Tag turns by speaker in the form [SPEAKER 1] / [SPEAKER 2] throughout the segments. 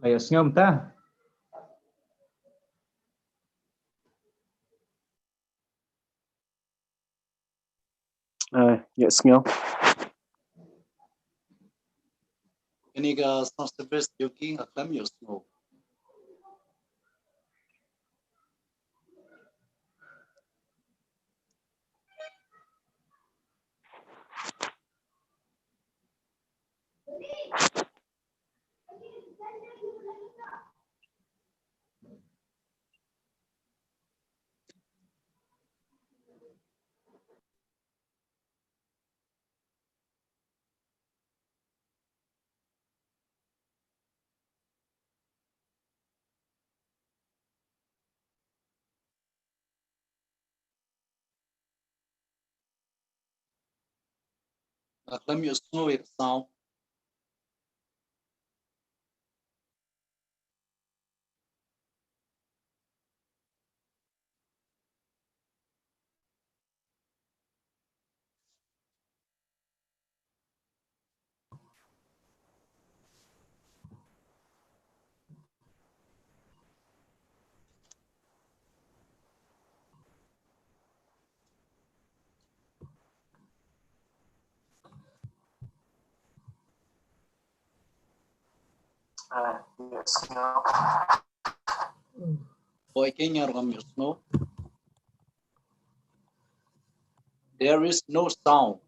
[SPEAKER 1] Ayos nga ta.
[SPEAKER 2] Yes, nga.
[SPEAKER 3] Kiniga Sanskrit yogi akam yosno. Akam yosno it sound.
[SPEAKER 2] Yes, nga.
[SPEAKER 3] Boy kenya akam yosno. There is no sound.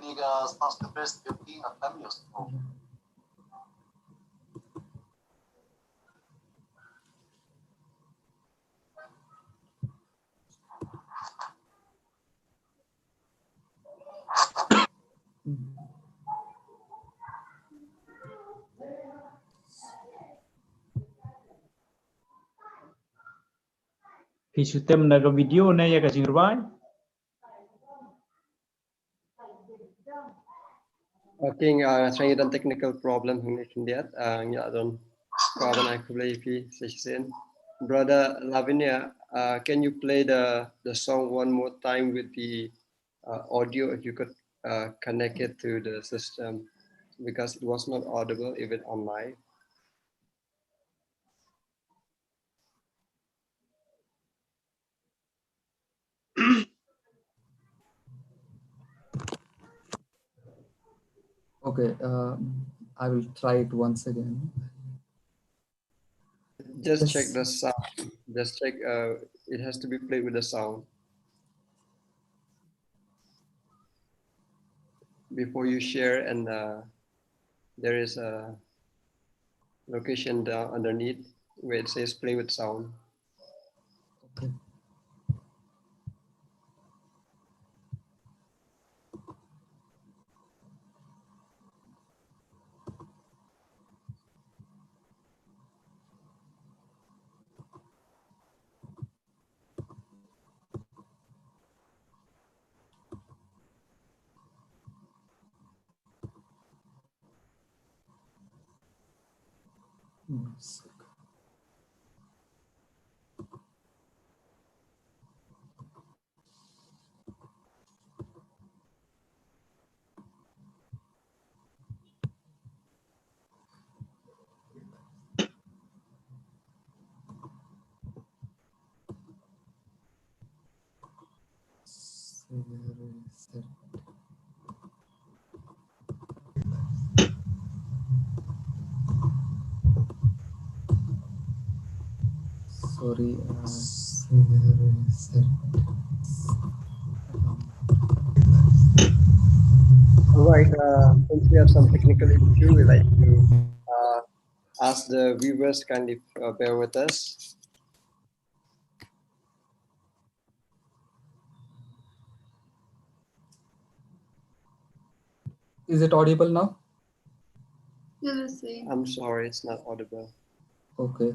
[SPEAKER 3] Kiniga Sanskrit yogi akam yosno.
[SPEAKER 1] Hisutem naga video na ya kasing rubai.
[SPEAKER 4] Okay, saya ada technical problem hingga dia, ya don kawan aku play session. Brother Lavinia, can you play the song one more time with the audio if you could connect it to the system because it was not audible even online.
[SPEAKER 5] Okay, I will try it once again.
[SPEAKER 4] Just check the sound. Just check. It has to be played with the sound before you share, and there is a location down underneath where it says play with sound.
[SPEAKER 5] Okay. Yes. Sorry.
[SPEAKER 4] All right. Since we have some technical issue, we like to ask the viewers kindly bear with us.
[SPEAKER 5] Is it audible now?
[SPEAKER 6] saying.
[SPEAKER 4] I'm sorry, it's not audible.
[SPEAKER 5] Okay.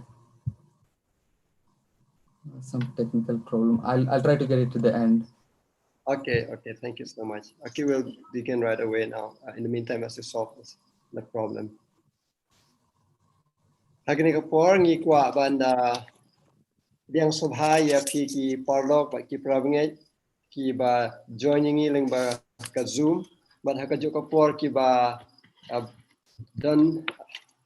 [SPEAKER 5] Some technical problem. I'll try to get it to the end.
[SPEAKER 4] Okay, thank you so much. Okay, we'll begin right away now. In the meantime, as you solve the problem. Hagini kapor ngi kwa banda diang subhaya pi ki parlok ba ki pravnge ki ba joining ngi leng ba ka Zoom but hakajo kapor ki ba dan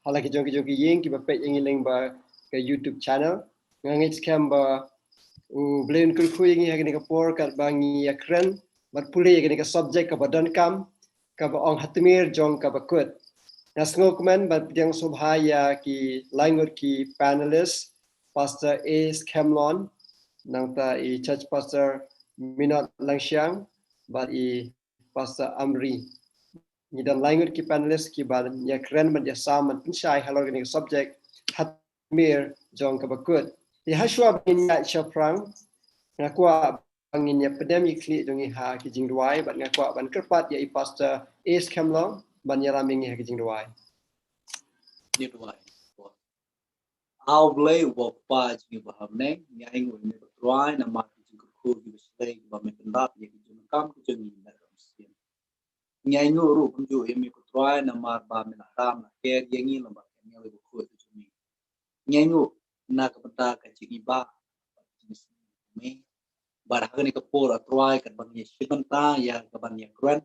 [SPEAKER 4] halaki jong ki yeng ki ba pe ngi leng ba ka YouTube channel ngangit scam ba blend kul khu ngi hagini kapor kat ba ngi akren but puli hagini ka subject ka ba dan kam ka ba ong hatmir jong ka ba kut Nasngo komen bat yang subhaya ki langut ki panelist Pastor A. Camlon nangta i church pastor Minot Langsiang bat i Pastor Amri ni dan langut ki panelist ki bat ya keren bat ya sama pinshai halor ni subject hatmir jong kabakut di haswa bangin ya chaprang ngakwa bangin ya pandemic kli jong ha ki jingduai bat ngakwa ban kerpat ya i Pastor A. Camlon banyaraming haging duai.
[SPEAKER 3] Như vậy. Ao lấy một ba chữ và hàm nén nhảy ngồi như một loài nằm mặt chữ khu chữ xây và mình cần đáp những chữ cam chữ nhìn là đồng xuyên. Nhảy ngồi rồi cũng chữ em một loài nằm mặt ba mình làm là kẻ yang như là mặt nhảy ngồi khu chữ mình. Nhảy ngồi na cái benda cái chữ ba chữ mình. Bar hagani kapur atrai kan bangnya shibanta ya ka bangnya kran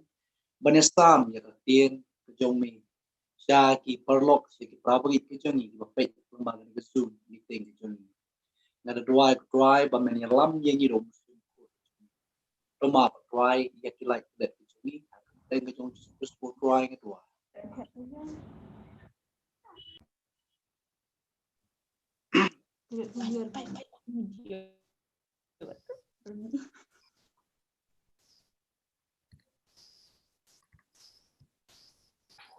[SPEAKER 3] banya sam ya ka tien ka jongmi sha ki perlok si ki prabagi ki jongi ki bapet lembaga ni gesum ni teng ki jongi ngada dry ba men ya lam ye ngi rom roma dry ya ki like that ki jongi teng ki jongi sport dry ki tua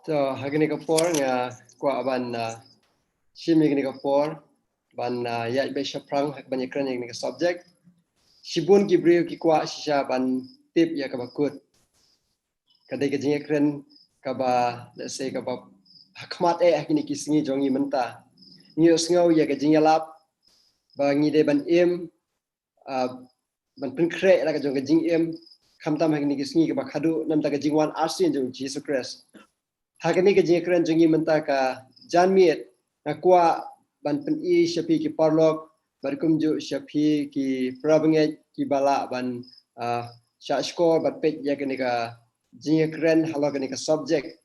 [SPEAKER 4] So hagini kapor nga kwa ban shimi gini kapor ban ya be shaprang hak ban yakran yang subject shibun ki brio ki kwa shisha ban tip ya kabakut kadai ka jingakran kaba let's say kaba hakmat hagini ki singi jongi menta ngi osngau ya ka jingalap ba ngi de ban em ban pinkre la ka jong ka jing em khamtam hagini ki singi kaba khadu nam ta ka jingwan arsin jong Jesus Christ Hagani ka jingkran jongi menta ka janmiet nakwa ban pen i shapi ki parlok barkum ju shapi ki prabange ki bala ban sha score bat pek ya kani ka jingkran halo kani ka subject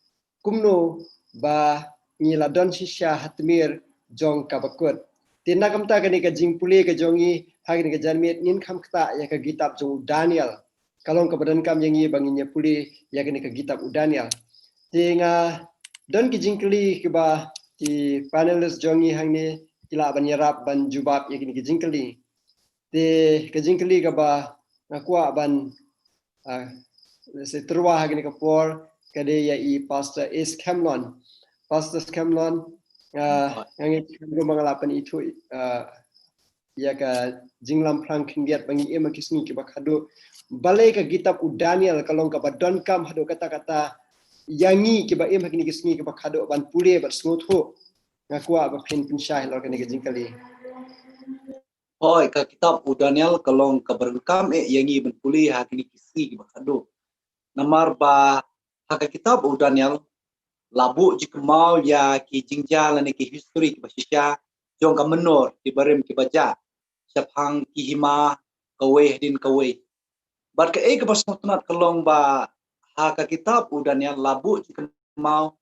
[SPEAKER 4] kumno ba ngila don shisha hatmir jong ka bakut tinna kamta kani ka jingpuli ka jongi hagani ka janmiet nin kham kta ya ka kitab jong Daniel kalong ka badan kam yangi banginya puli ya kani ka kitab Daniel Tinga don ki jingkeli ke ba ki panelist jongi hangni kila ban yarap ban jubab yakini ki jingkeli te ke jingkeli ke ba nakwa ban se terwa hagini ke por kade ya i Pastor S Camlon ngangi ko mangalapan itu ya ka jinglam plang kingiat bangi ema kisni ke ba khado balai ka kitab Daniel kalong ka ba don kam hado kata-kata yangi ke ba em hakini kisni ke ba khado ban pule ba smotho ngakwa ba pen pinshai lor kani jingkali
[SPEAKER 3] Hoi ka kitab Daniel kalong ka berkam yangi ben puli hakini kisi ki bakado namar ba haka kitab Daniel labu jikmau ya ki jingja lani ki history ki basisya jong ka menor di barem ki baja sapang ki hima kawe din kawe bar ka ka basmotnat kalong ba haka kitab Daniel labu jikmau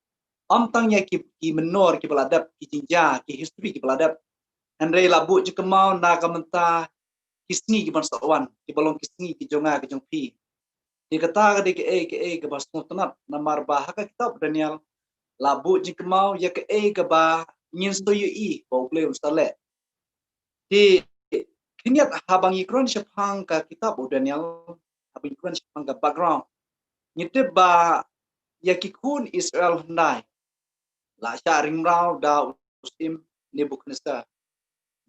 [SPEAKER 3] amtang ya ki menor ki baladap ki jingja ki history ki baladap Andre labu jikmau na kamenta kisni ki bansawan ki balong kisni ki jonga ki jongpi di kata ke basmotnat namar ba haka kitab Daniel labu jikmau ya ke ba nyin stoyu i boble ustale di kiniat habang ikron syapang ka kitab Daniel habang ikron syapang ka background nyite ba ya kikun Israel hendai la sharing rau da ustim Nebuchadnezzar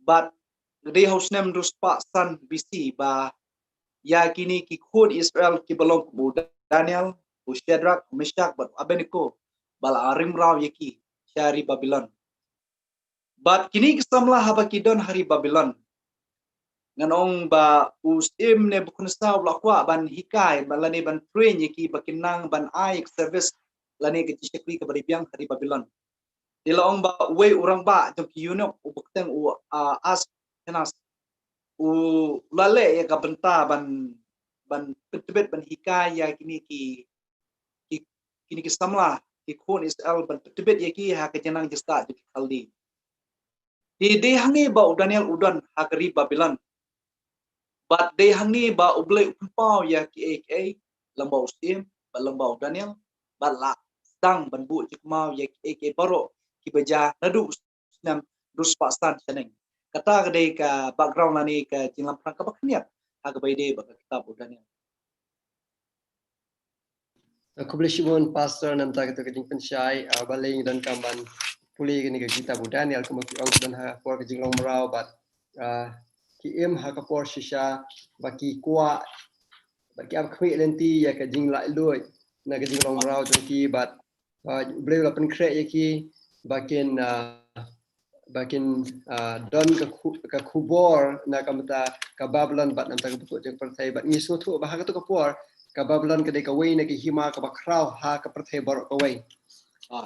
[SPEAKER 3] but they house nem dus paksan bisi ba ya kini kikun Israel ki belong ku Daniel ku Shadrach Meshach but Abednego bala arim rau yaki hari Babylon. But kini kesamlah haba kidon hari Babylon. Nganong ba usim ne bukunsa ulakwa ban hikai balani ban train yaki bakinang ban aik service lani ke cikri ke baribiang hari Babylon. Dilaong ba we orang ba jong kiyunok ubukteng as tenas u lale ya ka benta ban petebet ban hikaya kini ki samla ki khon Israel ban petebet yaki ha ke jenang jesta di kaldi di hangi ba Daniel udan ha kari Babylon but de hangi ba uble upau ya ki lambau sim ba lambau Daniel ba la sang ban bu jikmau ya ki baro ki baja nadu nam dus pastan seneng kata kedai ka background nani ka jinglam prang ka bakniat ha ka baide ba kitab Daniel.
[SPEAKER 4] Aku boleh shibun pastor nam tak tu kejing pensyai baling dan kamban puli kini ke kitab Daniel kemudian dan ha por kejing long merau bat ki im ha ka por shisha baki kuat baki ab khui lenti ya kejing lai lui na kejing long merau jengki bat boleh lapan krek yaki bakin don ke kubor na kamta ka Babylon bat nam tak betul jeng pertai bat ngisu tu bahaka tu kapor ka Babylon ke ka wei na ke hima ka bakrau ha ka pertai bor ka wei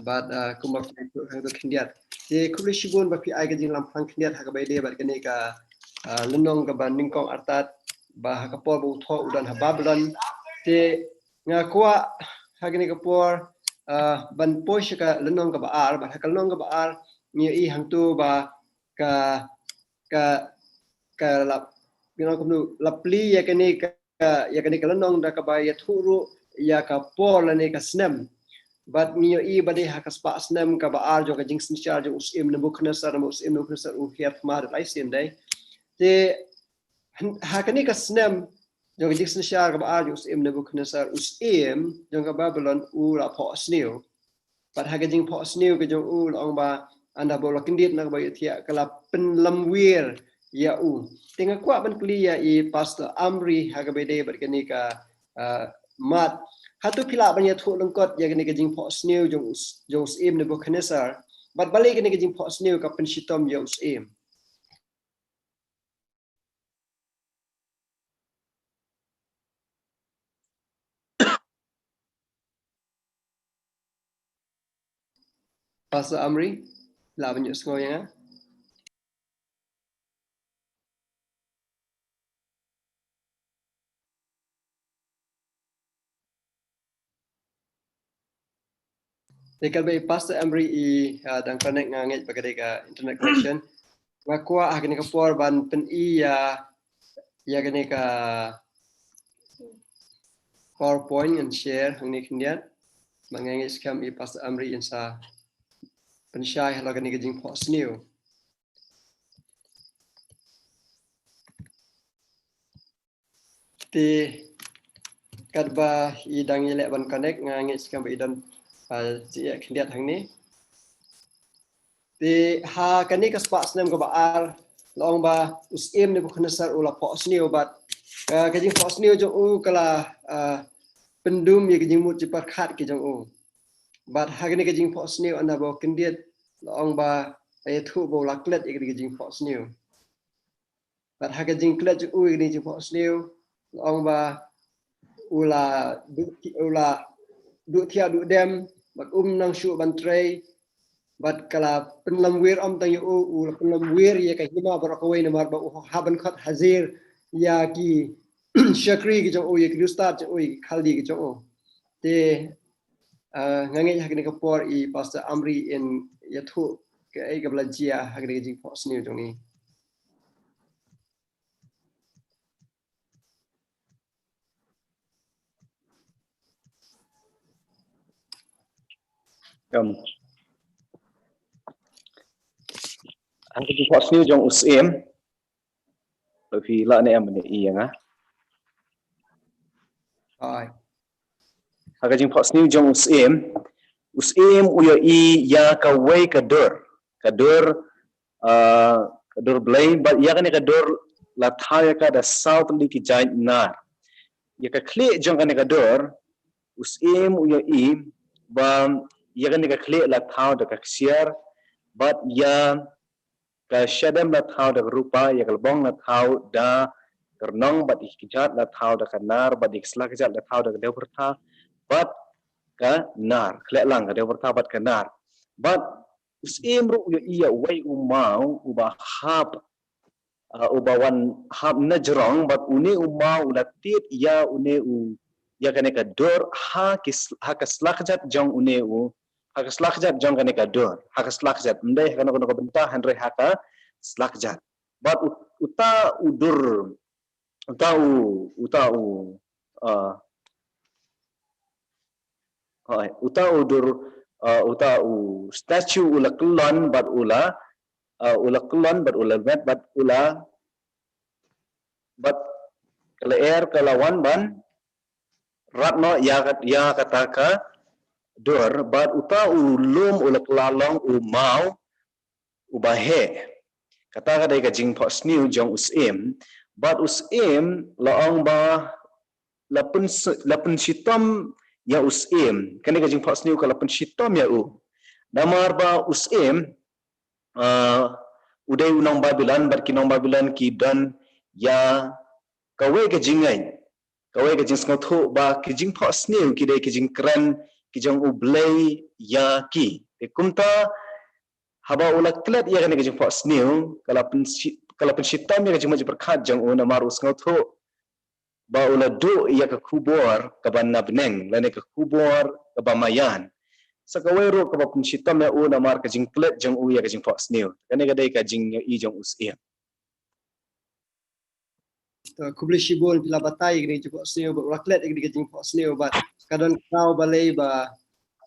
[SPEAKER 4] bat kumak tu kindiat je kubli shibun ba pi ai ka jing lam phang kindiat ha ka bai de bat ke ka lenong ka ban ningkong artat ba ka por bu tho udan ha Babylon te nga kwa ha ke ka por ban posh ka lenong ka baar ba ka lenong ka baar ni i hang tu ba ka lap kum lapli ya kini ka lenong da ka ba ya thuru ya ka por la ne ka snem but ni i ba de ha ka spa snem ka baar jo ka jing sinchar jo usim ne bukhnasar u hiat ma da sim dai te ha kini ka snem jo ka jing sinchar ka baar jo usim ne bukhnasar usim jo ka Babylon u la pho snew but ha ka jing pho snew ka jo u long ba anda bola kendit nak bayi tiak kala penlamwir ya tengah kuat ban kuliah i pastor Amri ha ka bede ber kini ka mat hatu pila ban ya thu lengkot ya kini ka jing pho snew jong im ne Nebuchadnezzar bat balik kini ka jing pho snew ka penshitom ya im Pastor Amri la banyak semua yang dekat bayi Pastor Amri i dan connect ngangit bagai ka internet connection ngakua agni ka por ban pen i ya gani ka PowerPoint and share hangni kindian mangangit skam i Pastor Amri insa pensyai hala gani ka jing pho snew ti kadba i dang ilek ban connect ngangit skam bayi dan dia kindiat hang ni ti ha kani ka spa snem ka baal long ba usim ne Nebuchadnezzar ula pho snew bat ka jing pho snew jo kala pendum ye jing mut jipar khat ki jong bat ha kani ka jing pho snew anda bo kindiat long ba ay thu bo laklet ye jing pho snew bat ha ka jing klet jo ni jing pho snew long ba ula du thia du dem bat nang shu ban tray bat kala penlamwir tang yu penlamwir ya ka hima barakawai na mar ba haban khat hazir ya ki shakri ki jong ye ki start jo ki khaldi ki jong te ngange hakni ka por i Pastor Amri in yathu ke ai ka blajia hakni jing pho snew jong ni
[SPEAKER 2] Ang kejing pho snew jong usim vì lỡ này em mình ý nga
[SPEAKER 4] ai
[SPEAKER 2] ang kejing pho snew jong usim uya i ya ka way ka dur blay but ya kan ka dur la thaya ka da south li ki giant nar ya ka kle jong kan ka dur usim uya i ba ya kan ka khle la thau da ka share but ya ka shadam la thau da rupa ya kalbong la thau da kernong bat ikijat la thau da kanar bat ikslak jat la thau da devrta bat ka nar khle lang ka devrta bat ka nar but usim ru ya iya wai umau uba hab ubawan hab najrong bat une umau latit ya une u ya kane ka dor ha kaslakjat jong une u ha kaslakjat jong kane ka dor ha kaslakjat ndai kana kono benta hanre ha ka slakjat bat uta udur uta udur uta u statue ula kulon bat ula kulon bat ula met bat ula bat kala air kala wan ban ratno ya kataka dor bat uta ulum ula kelalong umau ubahe kata dai ka jing pho sniu jong usim bat usim laong ba lapun sitom ya usim kani ka jing pho sniu ka lapun sitom ya u namar ba usim udai unong Babylon bat kinong Babylon ki dan ya kawe ka jingai kawe ka jing skotho ba ki jing pho sniu ki dai ki jing kran ki jong ublei ya ki kumta haba ula klet ya kani ka jing pho sniu kala pensitam ya ka jing maji berkat jong una maru skotho ba ula do ya ka kubor ka ban nabneng lane ka kubor ka bamayan sakawero ka ba pensitam ya una mar ka jing klet jong u ya ka jing pho sniu kani ka dai ka jing i jong usia
[SPEAKER 4] kubli shibon pila batai gni jiko sneo ba raklet gni jing pho sneo ba kadon kau balei ba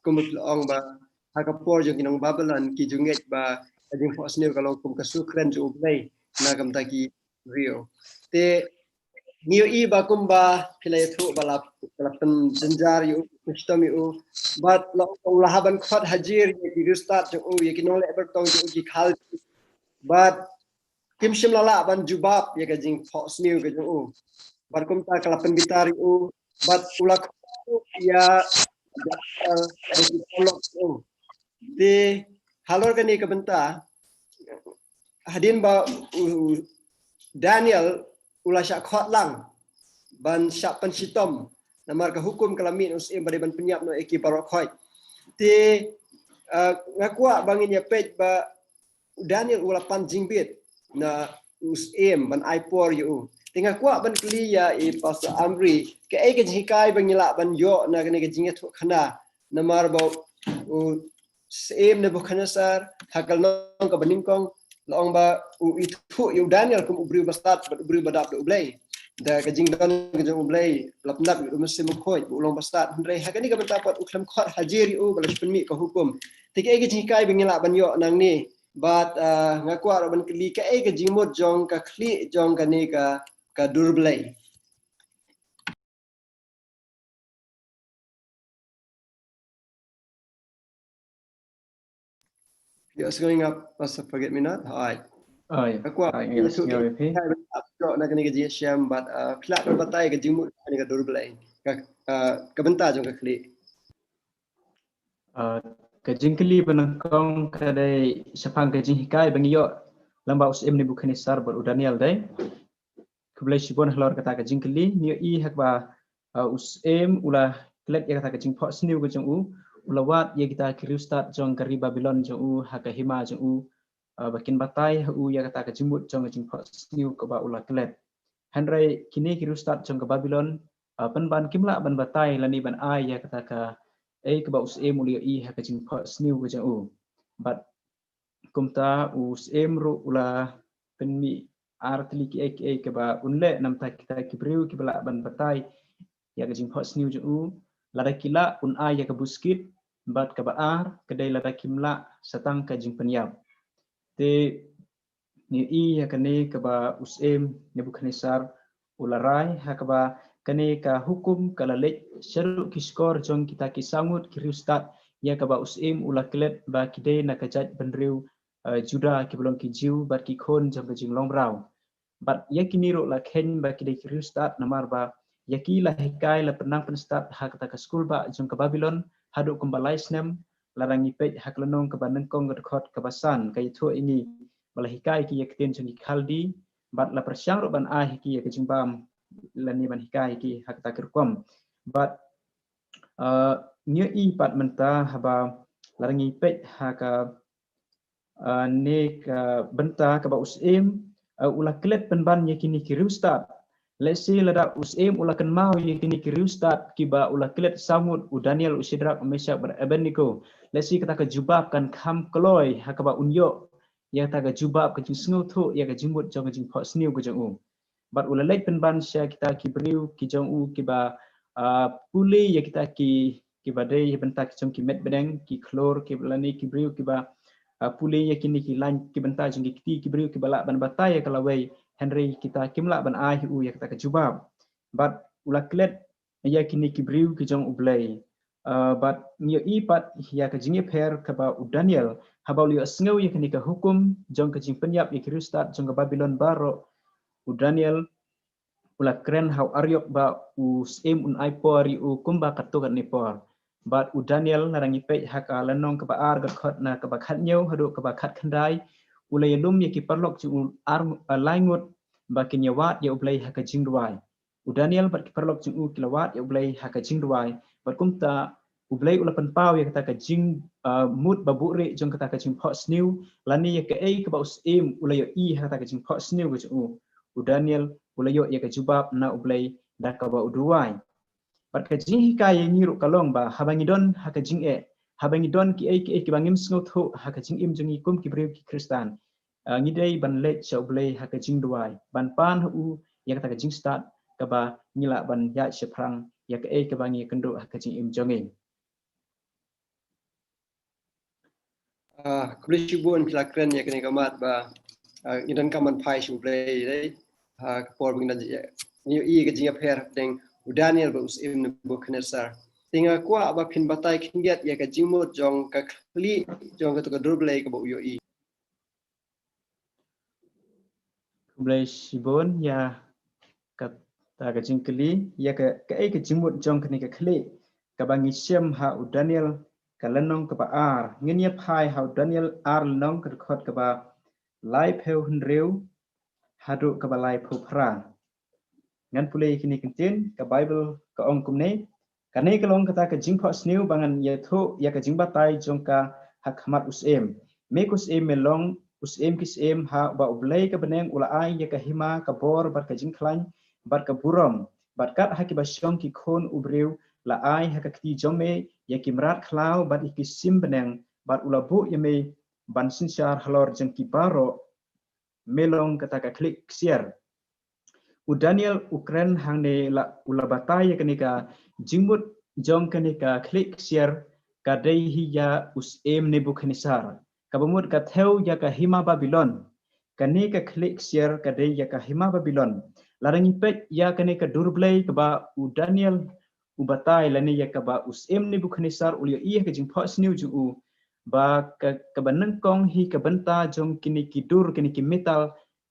[SPEAKER 4] kumut ong ba hakapor jong kinong Babylon ki junget ba jing pho sneo kalau kum kasu kren jo blei na kam taki rio te niu i ba kum ba pila thu bala pen jenjar yu system yu but lo lahaban khat hajir ki restart jo ye kinong le bertong jo ki khal but Kim Shim Lala ban jubab ya gajing pho sniu gajing u bar kum ta kala penbitar u bat ulak ya di halor kani ka benta hadin ba Daniel ula syak khot lang ban syak pen sitom namar ka hukum kalamin usim bade ban penyap no eki barok khoi ti ngakua bangin ya pej ba Daniel ula pan jingbit na usim ban aipor yu tinggal kuat ban kli ya i pas amri ke ai ke jikai ban yila ban yo na ke jinga thu khana namar ba usim ne Bukhtanasar hakal nong ka baning kong long ba u itu yu Daniel kum ubri bastat ubri badap do blai da ke jing don ke jong blai lapnap yu mesim khoi bu long bastat ndrei hakani ka bentapat uklam khot hajiri u balas penmi ka hukum tike ai ke jikai ban yila ban yo nang ni but ngaku ara ban kli ka e ka jingmot jong ka kli jong ka ni ka durblai Just going up pas forget me not hai aku itu na ka ni ka ji syam but plat batai ka jingmot ka durblai ka benta jong ka kli
[SPEAKER 1] Kajingkeli penangkong kadai sepang kajing hikai bangiyo lamba usim ni Bukhtanasar bar Daniel dai kublai sibon halor kata kajingkeli niyo i hakba usim ulah klet ya kata kajing pho sniu kajing u ulawat ya kita kriustat jong kari Babylon jong u hakahima jong u bakin batai u ya kata kajingmut jong kajing pho sniu ka ba ulah klet hanrai kini kriustat jong ka Babylon penban kimla ban batai lani ban ai ya kata ka keba usim ulia i hakajing pho sniu kajing u but kumta usim ru ula penmi artli ki keba unle namta kita kibriu kibla ban batai ya kajing pho sniu jing u lada kila un ai ya kabuskit bat keba ar kedai lada kimla satang kajing penyap te ni i ya kane keba usim Nebukadnezar ularai hakaba kane ka hukum kalalek seru kiskor jong kita kisangut kriustat ya kaba usim ula klet ba kide na kajat benriu juda kibelong kijiu bat kikon jong kajing longrau bat ya kiniro la ken ba kide kriustat namar ba yaki la hekai la penang penstat ha kata ka skul ba jong ka Babylon haduk kumbalai snem larangi pej hak lenong ke baneng kong gedkhot ke basan kai thu ini balahikai ki yaktin jung khaldi bat la persyang ro ban ai ki ke jimbam lani ban hikai ki hak ta kerkom bat nya I pat menta haba larangi pej hak nek benta ke ba usim ulah klet penban yakini ki rustat let's say lada usim ulah kan mau yakini ki rustat ki ba ulah klet samud u Daniel u Sidrak Mesyak ber Abednego let's say kata ke jubab kan kham kloi hak ba unyo ya ta ke jubab ke jingsu thu ya ke jimut jong ke jing phot sniu ke jong u bat ulah lek penban sya kita ki briu ki jong u ki ba puli ya kita ki badai benta ki jong ki met bedeng ki klor ki belani ki briu ki ba puli yakini ki lan ki benta jong ki briu ki balak ban batai ya kalawai Henry kita kimla ban ai u ya kita ke jubab but ulah klet yakini ki briu ki jong ublai but nyo I pat ya ke jingi per ke ba u Daniel habau liu sngau yakini ke hukum jong ke jing penyap ya ki rustat jong ke Babylon baro u Daniel ulah keren hau aryok ba u sem un aipori u kumba katukan ni por but u Daniel narangi pej haka lanong ke ba ar khot na ke ba khat nyau hadu ke ba khat khandai ulai lum ya ki parlok ju ar laingut ba kinyawat ya ublai haka jingduai u Daniel bat ki parlok ju kilawat ya ublai haka jingduai bat kumta ublai ulapan pau ya kata ka jing mut babure jong kata ka jing phot sniu lani ya ke ai ke ba usim ulai I kata ka jing phot sniu ke u Daniel ulayo ya ke jubab na ublai da ka ba uduai bat ka jing hikai ya ngiru kalong ba habangidon haka jing habangidon ki ai ki bangim sngo thu haka jing im jong ikum ki brew ki Kristan ngidai ban let cha ublai haka jing duai ban pan hu ya kata ka jing start ka ba ngila ban ya sheprang ya ke ai ke bangi kendo haka jing im jongin
[SPEAKER 4] Kulishibun pilakren ya kini kamat ba idan kaman pai shu play dai por bing dan ni I ke jinga per deng Daniel ba usim ne Nebukadnezar tinga kwa ba pin batai kinget ya ke jingmot jong ka kli jong ka to ka durblai ka ba yo I
[SPEAKER 1] Kublai shibon ya kata ka jingkeli ya ke ai ke jingmut jong kini ke kli ka bangi siam ha u Daniel ka lanong ka ba ar ngenia phai ha Daniel ar lanong ka khot ka ba lai pheu hunreu hadu ka ba lai pheu phra ngan pulai kini kentin ka Bible ka ong kumne kane ka long kata ka jing phot sniu bangan ya thu ya ka jing batai jong ka hak hamat usem me kusem melong usem kisem ha ba ublai ka beneng ula ai ya ka hima ka bor bat ka jing klan bat ka burom bat kat ha ki ba syong ki khon ubreu la ai ha ka kti jong me ya ki mrat khlau bat ki sim beneng bat ula bu ya me ban sin syar halor jeng ki baro melong kata ka klik siar u Daniel Ukren hang ne la ula batai kenika jingmut jong kenika klik siar kadai hiya usem Nebukadnezar kabamut ka theu ya ka hima Babylon kenika klik siar kadai ya ka hima Babylon larangi pet ya kenika durblai ka ba u Daniel u batai lani ya ka ba usem Nebukadnezar ulia iya ka jing phot sniu ju ba ka banengkong hi ka benta jong kiniki dur kiniki metal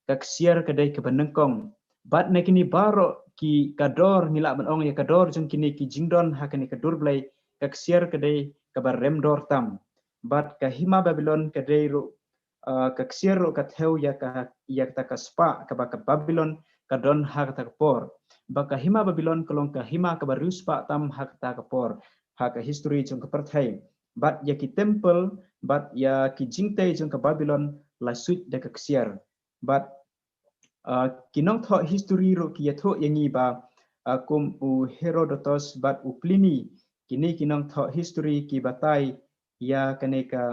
[SPEAKER 1] ka siar kadai ka banengkong bat na kini baro ki kador ngila ban ong ya kador jong kini ki jingdon ha kini kadur blai ka siar kadai ka barem dor tam bat ka hima Babylon kadai ro ka siar ro ka theu ya ta ka spa ka ba ka Babylon ka don ha ta ka por ba ka hima Babylon kolong ka hima ka baru spa tam ha ta ka por ha ka history jong ka perthai bat ya ki temple bat ya ki jingtai jong ka Babylon la suit de ka siar bat kinong tho history ro ki tho yangi ba kum u Herodotus bat u Pliny kini kinong tho history ki batai ya kaneka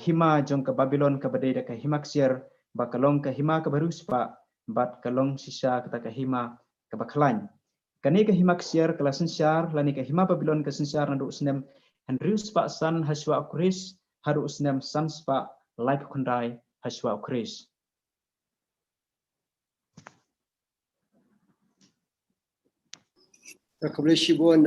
[SPEAKER 1] hima jong ka Babylon ka badai ka himaksier ba kalong ka hima ka baruspa bat kalong sisa kata ka hima ka baklan kaneka himaksier kala sensar lani ka hima Babylon ka sensar nandu snem Henrius pa san haswa Chris haru snem sanspa life kundai haswa Chris
[SPEAKER 4] Kulishibun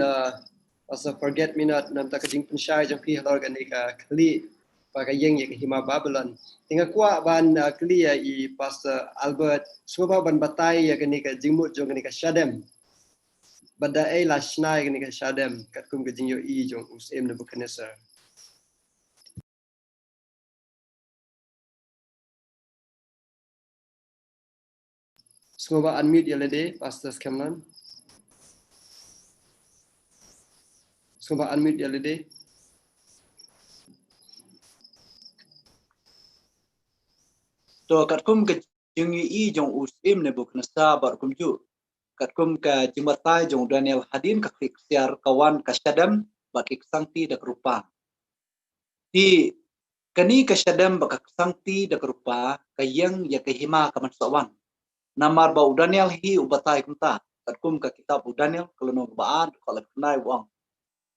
[SPEAKER 4] asa forget me not nam ta ka jing pensyai jong pi halor kan ka kli pa ka yeng ya ka hima Babylon tinga kwa ban kli ya I Pastor Albert suba ban batai ya kan ka jingmut jong kan ka Shadem bada ai la shnai gani ka shadam kat kum ka jing yo I jong usem Nebuchadnezzar. Semoga unmute ya lede Pastor Cameron. Semoga unmute ya lede.
[SPEAKER 3] To kat kum ke jing I jong usem Nebuchadnezzar bar kum ju. Kat kum ka jimatai jong Daniel hadin ka siar kawan ka Shadam bak iksangti dak rupa. Di kani ka Shadam bak iksangti dak rupa kayang ya kehima ka mansawan. Namar bau Daniel hi ubatai kumta. Kat kum ka kitab Daniel kalau baan kalau kenai wang.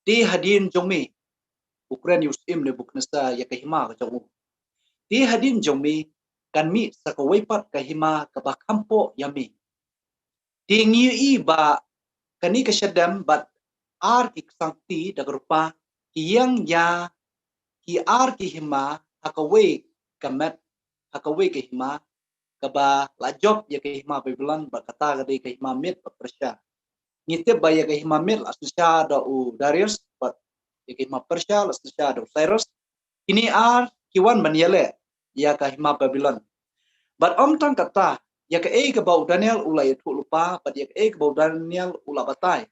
[SPEAKER 3] Di hadin jongmi Ukraine usem Nebuchadnezzar ya kehima ka jong. Di hadin jongmi kan mi sakawaipat kahima ka bakampo yami. Di ngi ba kani ka Shadam bat ar iksangti dak rupa kiyang ya ki ar ki hima hakaway kamet hakaway ki hima kaba lajob ya ki hima Babylon bakata gadi ki hima mit Persia ngite ba ya ki hima mit asya da u Darius bat ya ki hima Persia asya da Cyrus ini ar kiwan maniale ya ki hima Babylon bat tang kata ya ke bau Daniel ulai tu lupa bat ya ke bau Daniel ula batai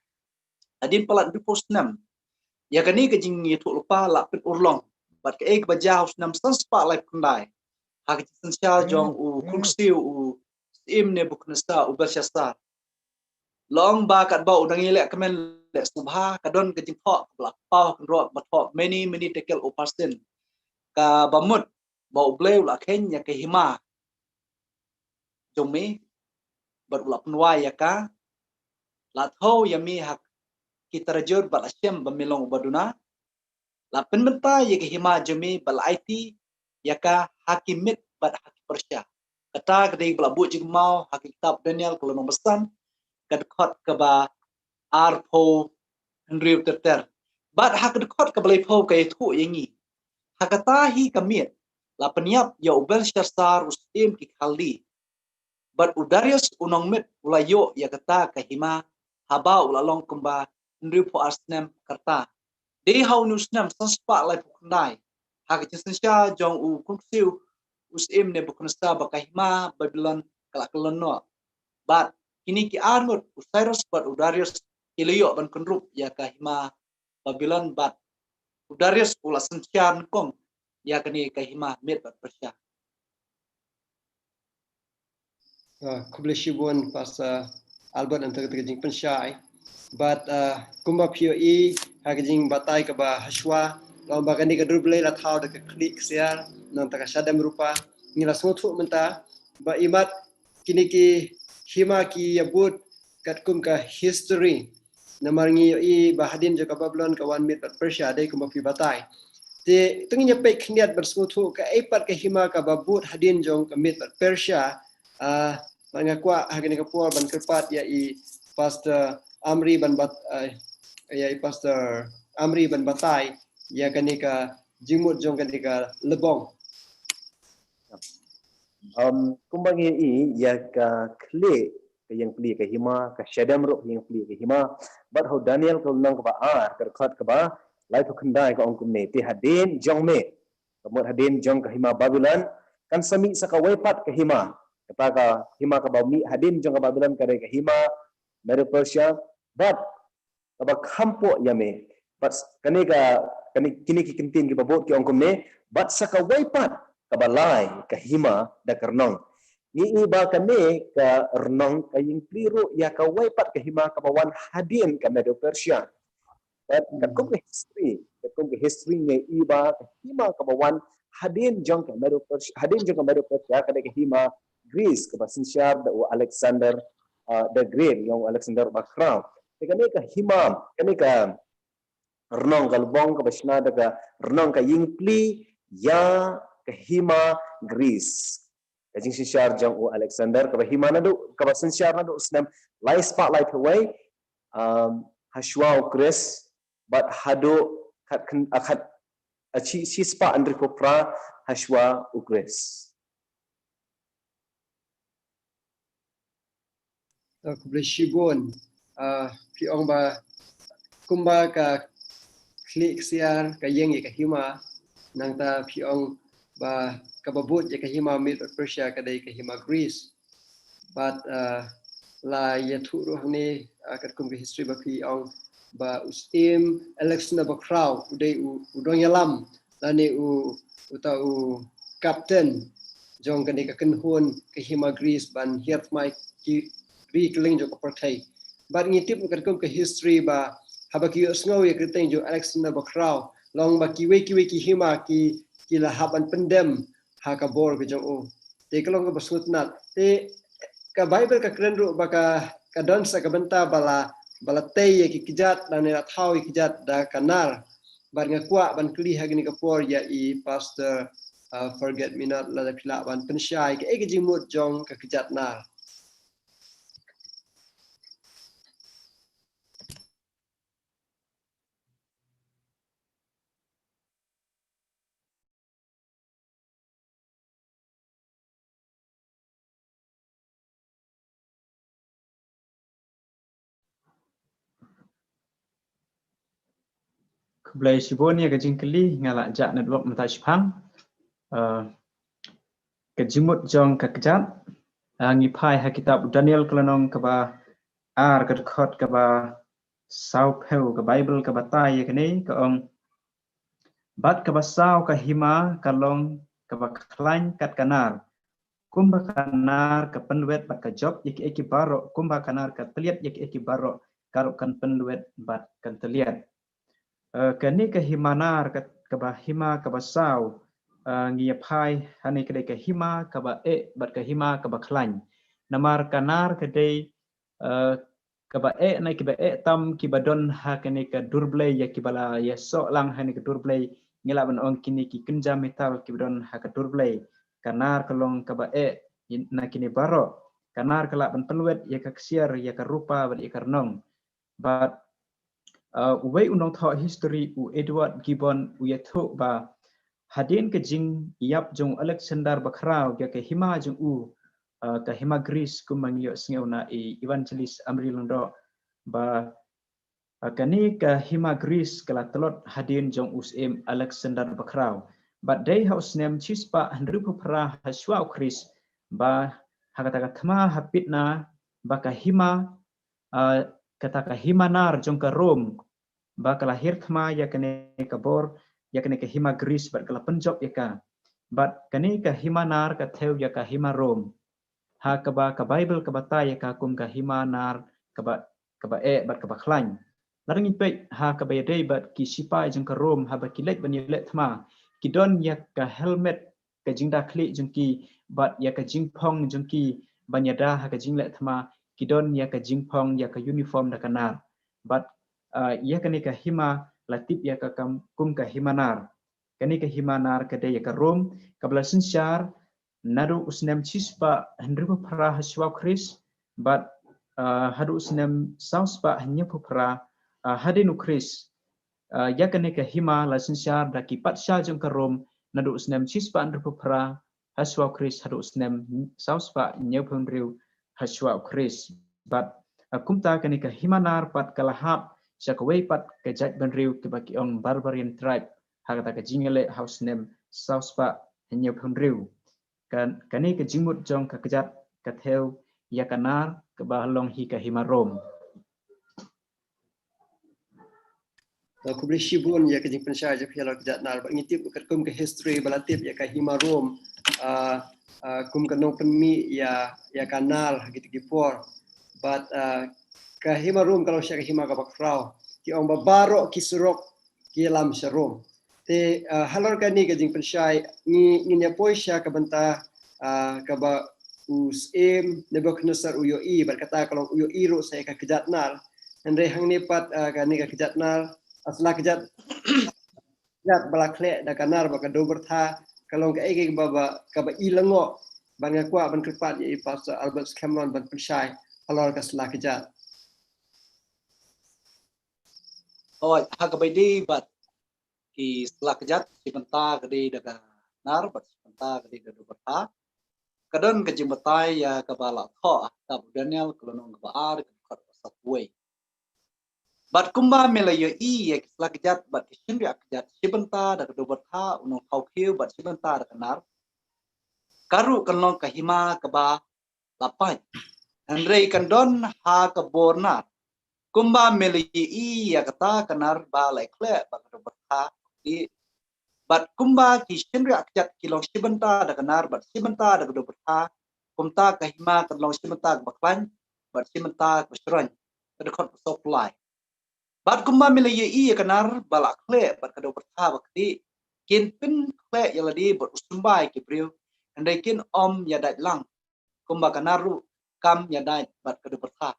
[SPEAKER 3] adin palat di pos 6 ya kani ke jing tu lupa lapit urlong bat ke bajau 6 spa life kundai hak essential jong u kursi u im Nebuchadnezzar u Belshazzar long ba kat bau dangile kemen le subha kadon ke jing thok blak pau kan ro bat thok many tekel upasin ka bamut bau bleu la ken ya ke hima jome bat ulap nuai ya ka la tho yami hak kita rajur bat asyam bamilong baduna la penmenta ya ke hima jome bal IT ya ka hakimit bat hakim Persia kata kedai belabu jing mau hakim kitab Daniel kalau nombesan kad khot ke ba arpo Henry terter bat hak dekot ke belai pau ke itu yangi hakata hi kamit la peniap ya Belshazzar usim ki khaldi bat Darius unong mit ulayo ya kata ke hima haba ulalong kemba Henry po asnem karta de hau nusnam saspa lai pukndai hak jensya jong u kumsiu usim Nebuchadnezzar bakahima Babylon kalakalono bat kini ki arnut Cyrus bat Darius kiliyo ban kunrup ya kahima Babylon bat Darius ula sencian kong ya kini kahima mit bat Persia.
[SPEAKER 4] Kubleshibun Pastor Albert antara terjing pensyai but kumba POE haging batai ke ba Hashwa lomba kani ke durbelai la thau de klik siar non taka Shadam rupa ngila sotu menta ba imat kini ki hima ki yabut kat kum ka history namar ngi I bahadin jo ka Babylon ka wan mit pat Persia dai kumba pi batai te tungi nyape khniat bersotu ka epat ka hima ka babut hadin jong ka mit pat Persia mangakwa hagini ka puar ban kerpat ya I Pastor Amri ban bat ya I Pastor Amri ban batai ya kanika jimut jong kanika lebong
[SPEAKER 2] kumbangi I ya ka kle ka yang pli ka hima ka Shadam ro yang pli ka hima bat ho Daniel ko nang ka ba khat ka ba lai to khandai ka ongkum ne ti hadin jong me kamot hadin jong ka hima Babylon kan sami sa ka wepat ka hima kata ka hima ka ba mi hadin jong ka Babylon ka ka hima Medo Persia but kaba kampo yame but kani kini ki kintin ki babot ki ongkom ne but sa ka wepat ka balai ka hima da karnong ni iba kane ka rnong ka yung pliru ya ka wepat ka hima ka bawan hadin ka Medo Persia but kum ke history ne iba ka hima ka bawan hadin jong ka Medo Persia ka ka hima Greece ka basinsyar da Alexander the Great yung Alexander Bakram kani ka himam kani ka renong galbong ka basna daga renong ka yingpli ya ka hima Greece kajing sisyar jang u Alexander ka hima na do ka basinsyar na do snam lai spotlight away Hashwa u Chris but hado kat achi si spa andri kopra Hashwa u Chris
[SPEAKER 4] kubleshibun piong ba kumba ka klik siar ka yeng ka hima nang ta piong ba kababut ka hima mid Persia ka dai ka hima Greece but la yathu rohni kat kum history ba piong ba usim election ba crowd udai udong yalam lani uta captain jong kani ka kenhun ka hima Greece ban hiat mai ki keling jo partai but ngitip kat kum ka history ba habaki usngau ya keteng jo Alexander Bakrau long ba kiwe ki hima ki la haban pendem ha ka bor ke jong te kalong ka basut nat te ka Bible ka krenru ba ka dansa ka benta bala te ya ki kijat dan ya thau ki kijat da kanar bar ngakwa ban kli ha gini ka por ya I pastor forget me not la pila ban pensyai ke jimut jong ka kijat nar.
[SPEAKER 1] Keblai sibonia ka jingkeli ngala jak network mata Jepang ke jimut jong ka kejat ngi pai ha kitab Daniel kelanong ka ba ar ka khot ka ba sau peu ka Bible ka ba tai ka ni ka ong bat ka ba sau ka hima ka long ka ba klain kat kanar kumba kanar ka penwet bat ka job eki baro kumba kanar ka teliat eki baro karo kan penwet bat kan teliat kani ka himanar ka ba hima ka ba sau ngi pai hani ka ka hima ka ba bat ka hima ka ba klain namar kanar ka dei ka ba nai ki ba tam ki ba don ha kani ka durblei ya ki bala ya so lang hani ka durblei ngila ban ong kini ki kenja metal ki don ha ka durblei kanar kalong ka ba na kini baro kanar kala ban penwet ya ka ksiar ya ka rupa ban ikarnong but way unong tho history u Edward Gibbon u yatho ba hadin ke jing yap jong Alexander Bakrau ya ke hima jong ka hima Greece kumang yo singau na evangelist Amri Londo ba kani ka hima Greece kala telot hadin jong usim Alexander Bakrau but they house name chispa handrupu pra haswa Chris ba hakata thma hapitna ba ka hima kata ka himanar jong ka Rome ba kala hirthma ya kane ka bor ya kane ka hima Greece bat kala penjop ya ka but kani ka himanar ka theu ya ka hima Rome ha ka ba ka Bible ka bata ya ka kum ka himanar ka ba bat ka ba khlain laring pe ha ka ba dei bat ki sipai jong ka Rome ha ba ki let ban let thma ki don ya ka helmet ka jingda kli jong ki bat ya ka jingpong jong ki banyada ha ka jinglet thma ki don ya ka jingpong ya ka uniform da kanar but ya kani ka hima latip ya ka kum ka himanar kani ka himanar ka de ya ka Rom ka blasin syar nadu usnem chispa hendru pra haswa Chris but hadu usnem sauspa hanya pra hadinu Chris ya kani ka hima lasin syar da ki pat sya jong ka Rom nadu usnem chispa hendru pra haswa Chris hadu usnem sauspa nyepun riu haswa Chris but kumta kani ka himanar pat kalahap Syakaway pat kajat benriu kibaki ong barbarian tribe hakata ka jingale house name sauspa hanya benriu kan kani ka jingmut jong ka kajat ka theu ya kanar ka bahlong hi ka himarom
[SPEAKER 4] Kubli shibun ya kajing pensya je khela kajat nar ba ngitip kat kum ke history balatip ya ka himarom kum kanong penmi ya kanal gitu gipor but ka hima room kalau siya ka hima ka bakrao ki ong babaro ki surok ki lam sharom te halor ka ni ka jing pensyai ni nya poi siya ka banta ka ba usim Nebuchadnezzar uyo I berkata kalau uyo I ro saya ka kejat nar andre hang ni pat ka ni ka kejat nar asla kejat jat balakle da kanar ba ka do bertha kalau ka ege ba ka ba I lengo ban ngakwa ban krepat I pastor Albert Cameron ban pensyai halor ka sla kejat
[SPEAKER 3] Oi, hakabaidi bat ki setelah kejat si benta gede daga nar bat si benta gede daga berta kadon ke jimbatai ya kebala kho ta Daniel kelonong kebaar ke khot satwe Bat kumba melayu ya selakjat bat kisindri akjat sibenta dak dobertha unong kau kiu bat sibenta dak kenar. Karu kenong kahima keba lapai. Andre kandon ha keborna. Kumba melayu ya kata kenar ba lekle ba dobertha di bat kumba kisindri akjat kilong sibenta dak kenar bat sibenta dak dobertha kumta kahima kenong sibenta baklan bat sibenta besron. Kedekot supply. Bat kumba melayu ya kenar balak kle bat kado bertha bakti kin pin kle yaladi bat usumbai kibriu andai kin om ya dai lang kumba kanaru kam ya dai bat kado bertha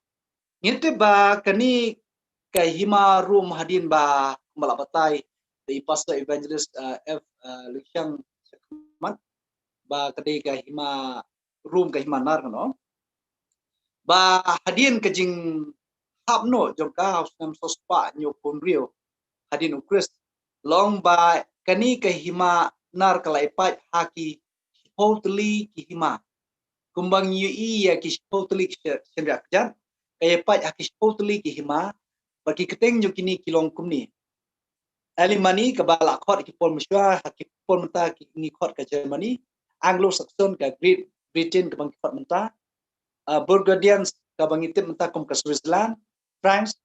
[SPEAKER 3] ngite ba kani kahima room hadin ba kumbala batai the pastor evangelist F Luxiang Sekmat ba kadai kahima room kahima nar no ba hadin kejing hapno jongka haus nam sospa nyo ponrio hadin ukris long ba kani kahima nar kalaipat haki hopefully kihima kumbang yu ya ki hopefully sendrak jan kaya pat haki hopefully kihima bagi keteng nyo kini kilong kumni alimani kabala khot ki pol mishwa haki pol menta ki ni khot ka Germany Anglo Saxon ka Great Britain kabang khot menta Burgundians kabang itim menta kum ka Switzerland France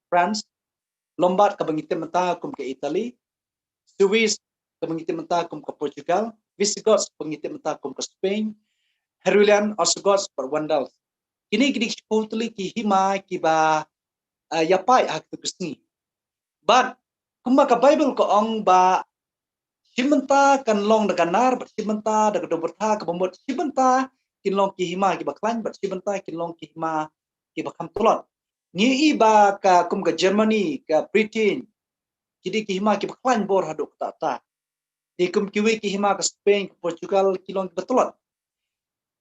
[SPEAKER 3] Lombard kabang itim menta kum ka Italy Swiss kabang itim menta kum ka Portugal Visigoths pengitim menta kum ke Spain, Heruli Osgoths berwandal. Kini kini sepuluh ki hima ki ba yapai hak tu kesni. But kumba ka Bible ko ong ba simenta kan long daganar, simenta daga doberta ka bombot simenta kin long ki hima ki baklan, simenta kin long ki hima ki bakam tulot. Ni iba ka kum ka Germany ka Britain. Kini ki hima ki baklan bor haduk ta. Ikum kiwi ki hima ke Spain, Portugal, kilong betulan.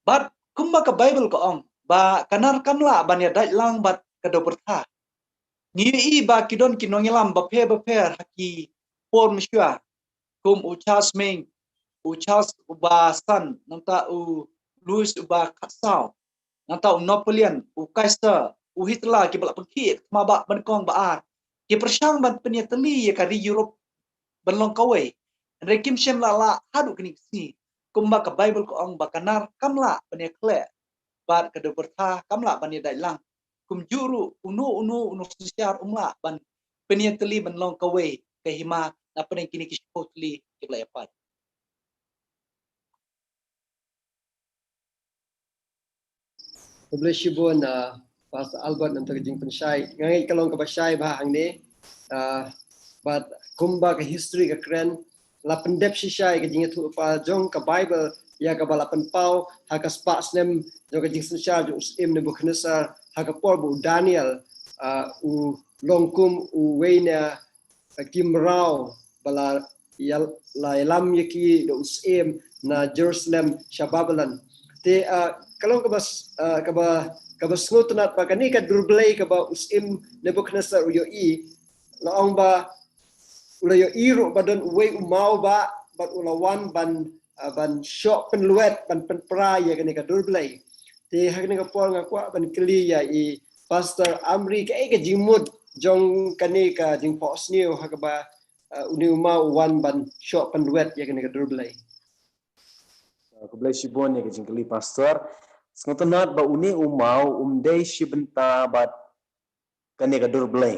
[SPEAKER 3] But kumba ke Bible ko ong, ba kanar kamla ban ya dai lang bat kado bertha. Ni ba kidon kinongilam ba pe haki por mishwa. Kum u Charles Ming, u Charles ba San, nanta u Louis ba Katsau, nanta u Napoleon, u Kaiser, u Hitler ki balak pengkit, mabak ban kong ba ar. Ki persang ban peniateli ya kari Europe ban long kawai. Rekim shem la hadu kini sini kumba ka Bible ko ang bakanar kamla bani kle bar ka bertha kamla bani dai lang kum juru unu sisiar umla ban peniateli ban long kawe ka hima na pen kini kispotli kibla yapat
[SPEAKER 4] Publish bun Pastor Albert untuk jing pensyai ngai kalong ka basyai bah ang ni but kumba ka history ka kren la pendep shisai ke jingat pa jong ka Bible ya ka bala penpau ha ka spas nem jong ka jing sensar ju usim ne Nebukadnezar ha ka por bu Daniel u longkum u weina kimrau bala ya la lam yaki do usim na Jerusalem Shababalan te kalong ka bas ka bas ngutunat pa kani ka durblay ka ba usim Nebukadnezar u yo laong ba ulayo iru badan uwe umau ba bat ulawan ban syok penluet ban penpra ya kene ka durblay te hakne ka por nga kwa ban kli ya I Pastor Amri ka jimut jong kane ka jing pos new hakaba uni umau wan ban syok penluet ya kene ka durblay
[SPEAKER 2] Ko bless you bon ya ke jingkeli pastor ngotonat ba uni umau umdei shibenta bat kane ka durblay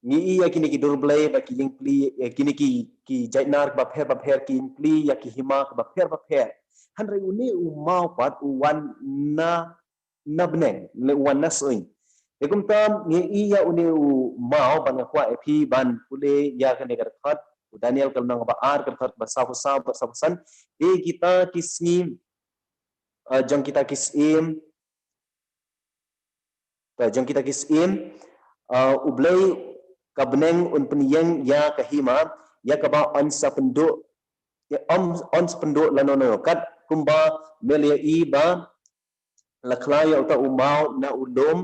[SPEAKER 2] ni iya kini ki durblay ba ki jingkli kini ki jaitnar ba pher ki jingkli ya ki hima ba pher hanre uni umau pat uwan na nabneng le uwan na soin ekum tam ni iya uni umau ban kwa epi ban pule ya kane ka khat Daniel kal nang ba ar khat ba safusan kita kisni jang kita kisim ublay kabneng un peniyeng ya kahima ya kaba onsa penduk ya ons penduk lanono kat kumba melia iba laklaya uta umau na ulum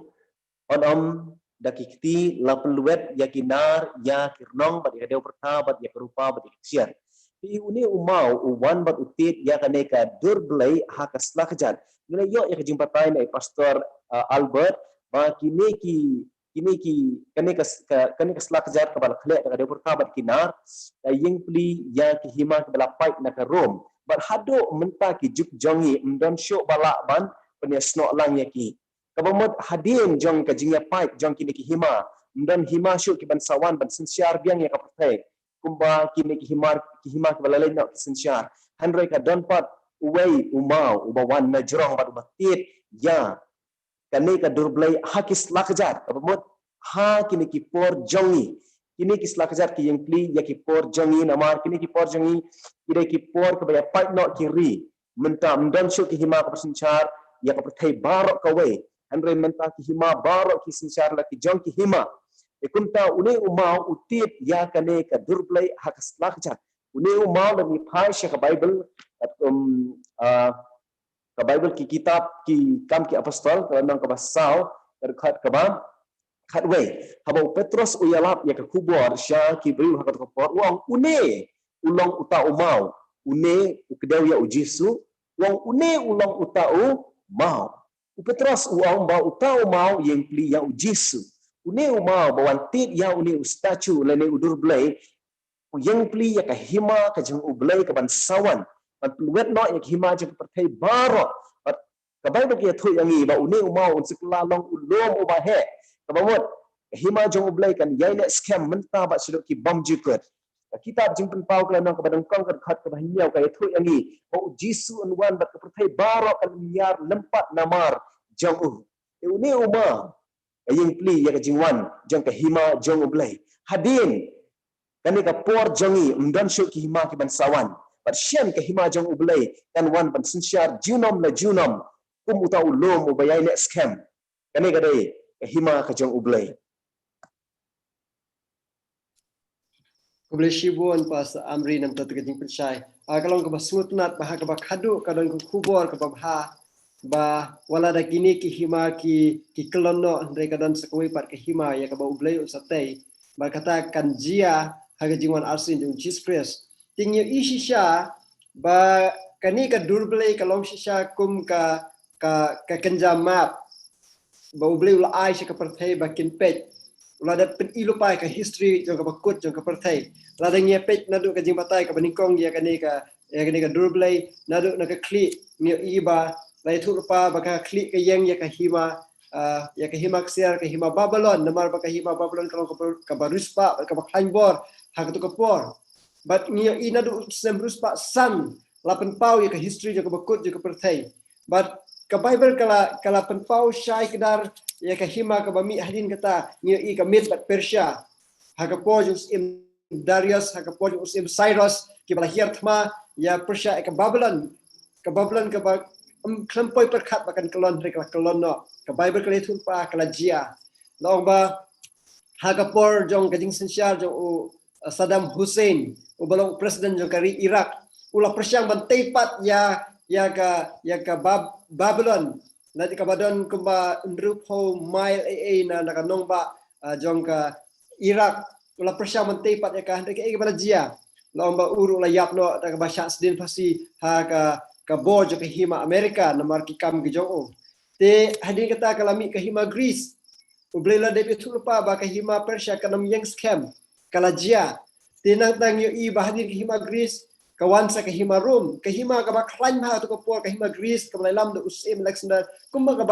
[SPEAKER 2] on dakikti la peluet ya kinar ya kirnong bat ya deu pertabat ya kerupa bat iksiar pi uni umau uwan bat utit ya kaneka durblay hakasla kejat nilai yo ya kejimpatai na Pastor Albert ba kini ki kini ke selak jar ke bala khlek ke depur kabat kinar yang pli ya ki hima ke bala pai na ke rom bar hado menta ki juk jongi mdon syok bala ban penia snok lang ya ki kabamot hadin jong ka jingya pai jong kini ki hima mdon hima syok ki ban sawan ban sinsiar biang ya ka pertai kumba kini ki hima ke bala lain nak sinsiar handroi ka don pat uwei umau ubawan na jrong bat batit ya kani ka durblai hakis lakjat abamot ha kini ki por jongi kini ki lakjat ki yang pli ya ki por jongi namar kini ki por jongi ide ki por ka baya pai no ki ri menta mdon shu ki hima ka sinchar ya ka perthai barok ka we andre menta ki hima barok ki sinchar la ki jong ki hima ikunta une umau utit ya kane ka durblai hakis lakjat une umau la ni phai sha ka bible ka Bible ki kitab ki kam ki apostol ka nang ka basau khat ka ba khatwe habo Petrus uyalap ya ka kubor sya ki bri ha ka por wong une ulong uta umau une ukdew ya ujisu wong une ulong uta u mau Petrus uang ba uta umau yang pli ya ujisu une umau bawan tit ya une ustachu lene udur blai yang pli ya ka hima ka jeng ublai ka bansawan wet no yang hima je pertai barok kabai bagi thu yang i ba uni umau unsikla long ulom ubahe kabamot hima jong ublai kan yai net scam menta ba sidok ki bom jikut kitab jingpen pau kala nang kabadang kong kad khat ka bahnyau ka thu yang i ba jisu anwan ba pertai barok kan miar lempat namar jong uni umau yang pli ya ka jingwan jong ka hima jong ublai hadin kani ka por jongi mdan syuk ki hima ki bansawan Persyan ke hima jong ublay kan wan pan sinsyar junom la junom uta ulom ubayai nek scam kani kadai ke hima ke jong ublay
[SPEAKER 4] Kublai shibon pas amri nam tat kajing percay kalong ka basutnat bah ka khadu kadon ku kubor ka ba wala da kini ki hima ki kelono ndre kadon sekoi pat ke hima ya ka ba ublay usatei ba kata kan jia haga jingwan arsin jong Jesus tingnya isisha ba kani ka durblai kalong shisha kum ka kenjamat ba ublai ula ai ka perthai ba kinpet ula dat pen ilupai ka history jong ka bakut jong ka perthai la da nge pet nadu ka jingbatai ka banikong ya kani ka durblai nadu na ka kli ni iba lai thu pa ba ka kli ka yang ya ka hima ksiar ka hima Babylon namar ba ka hima Babylon kalong ka baruspa ka bakhanbor ha ka tu ka por but niya ina do sembrus pa san lapan pau ya ka history ja ka bakut ja ka perthai but ka Bible kala pen pau syai kedar ya ka hima ka bami hadin kata niya i ka mit bat Persia ha ka pojus im Darius ha ka pojus im Cyrus ki bala hiar thma ya Persia ka Babylon ka ba klempoi perkhat bakan kelon re ka kelon no ka Bible kala thun pa kala jia long ba ha ka por jong ka jing sensial jong Saddam Hussein ubalong presiden jong kari Iraq ulah persyang bantai pat ya ka Babylon nanti ka badon kumba ndrupo mile na nakanong ba jong ka Iraq ulah persyang bantai pat ya ka handai ka bala jia lomba uru la yapno ta ka basha sedin pasti ha ka bojo ka hima Amerika namar ki kam ki jong te hadin kata kalami ka hima Greece ublela de betul pa ba ka hima Persia kanam yang scam kala jia tinang tang yo i bahadir ke hima Greece kawan sa ke hima Rome ke hima ka baklan ha to ko por ke hima Greece ka lam de usim Alexander kumba ka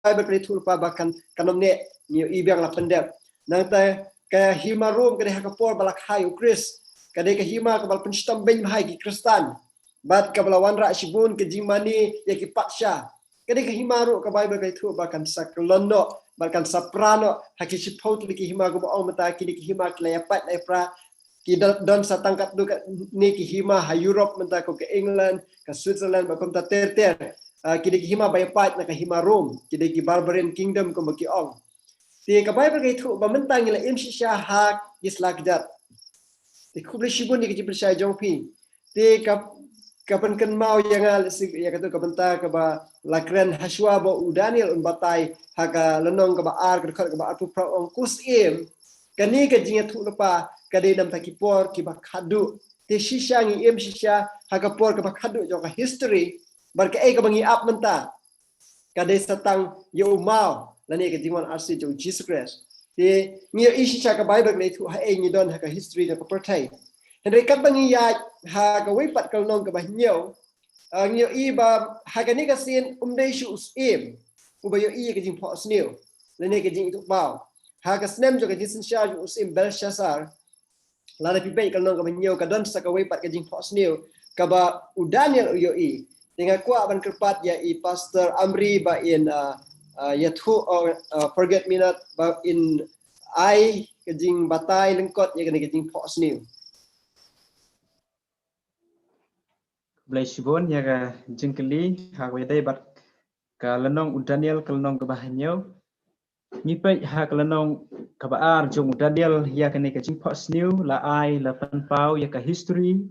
[SPEAKER 4] Bible kali tulpa bahkan kanom ne yo i biang la pendep nang ta ka hima Rome ka ha ka por balak hai Chris ka de ke hima ka bal penstam ben hai ki Kristan bat ka balawan ra shibun ke jimani ya ki paksha ka de ke hima ro ka Bible kali tu bahkan saklono bahkan soprano hakisi pot ki hima ko ba mata ki hima klayapat lepra ki don sa tangkat du ni ki hima ha Europe menta ko ke England ka Switzerland ba kom ta ter ki hima bay pat na ka hima Rome ki barbarian kingdom ko ki ong ti ka Bible ka thu ba menta ngila imshisha ha islak jat ti kubli shibun ni ki percaya jong pi ti ka pen mau yang ya ka tu ka benta ka ba lakren haswa ba Daniel un batai ha ka lenong ka ba ar ka ba atu pra ong kusim kani ka jinga thu lepa kadai nam takipor ki bakhadu te shisha ngi em shisha hakapor ka bakhadu jo ka history bar ka ka bangi up menta kadai satang yo mau lani ka jingwan arsi jo Jesus Christ thì nhiều ý chỉ cái Bible này thu hay như đòn hay cái history là có thể hiện nay các bạn nghe ha cái web bắt cái nông cái bao nhiêu nhiều ý ba hai cái này cái xin đây sự im bây giờ ý cái gì phò nhiều lên này cái gì itu bao hai cái snem cho cái gì sinh ra sự im Belshazzar là để pipai cái nông cái bao nhiêu cái đòn sa cái web bắt cái gì phò nhiều cái ba Daniel uyo ý dengan kuat ban kerpat ya i pastor Amri ba in ya thu forget me not ba in ai kejing batai lengkot ya kena kejing Fox News.
[SPEAKER 1] Blai sibon ya ka jengkeli ha wedai bat ka lenong Daniel ka lenong ka bahanyo ngipai ha ka lenong ka baar jong Daniel ya kena kejing Fox News la ai la panpau ya ka history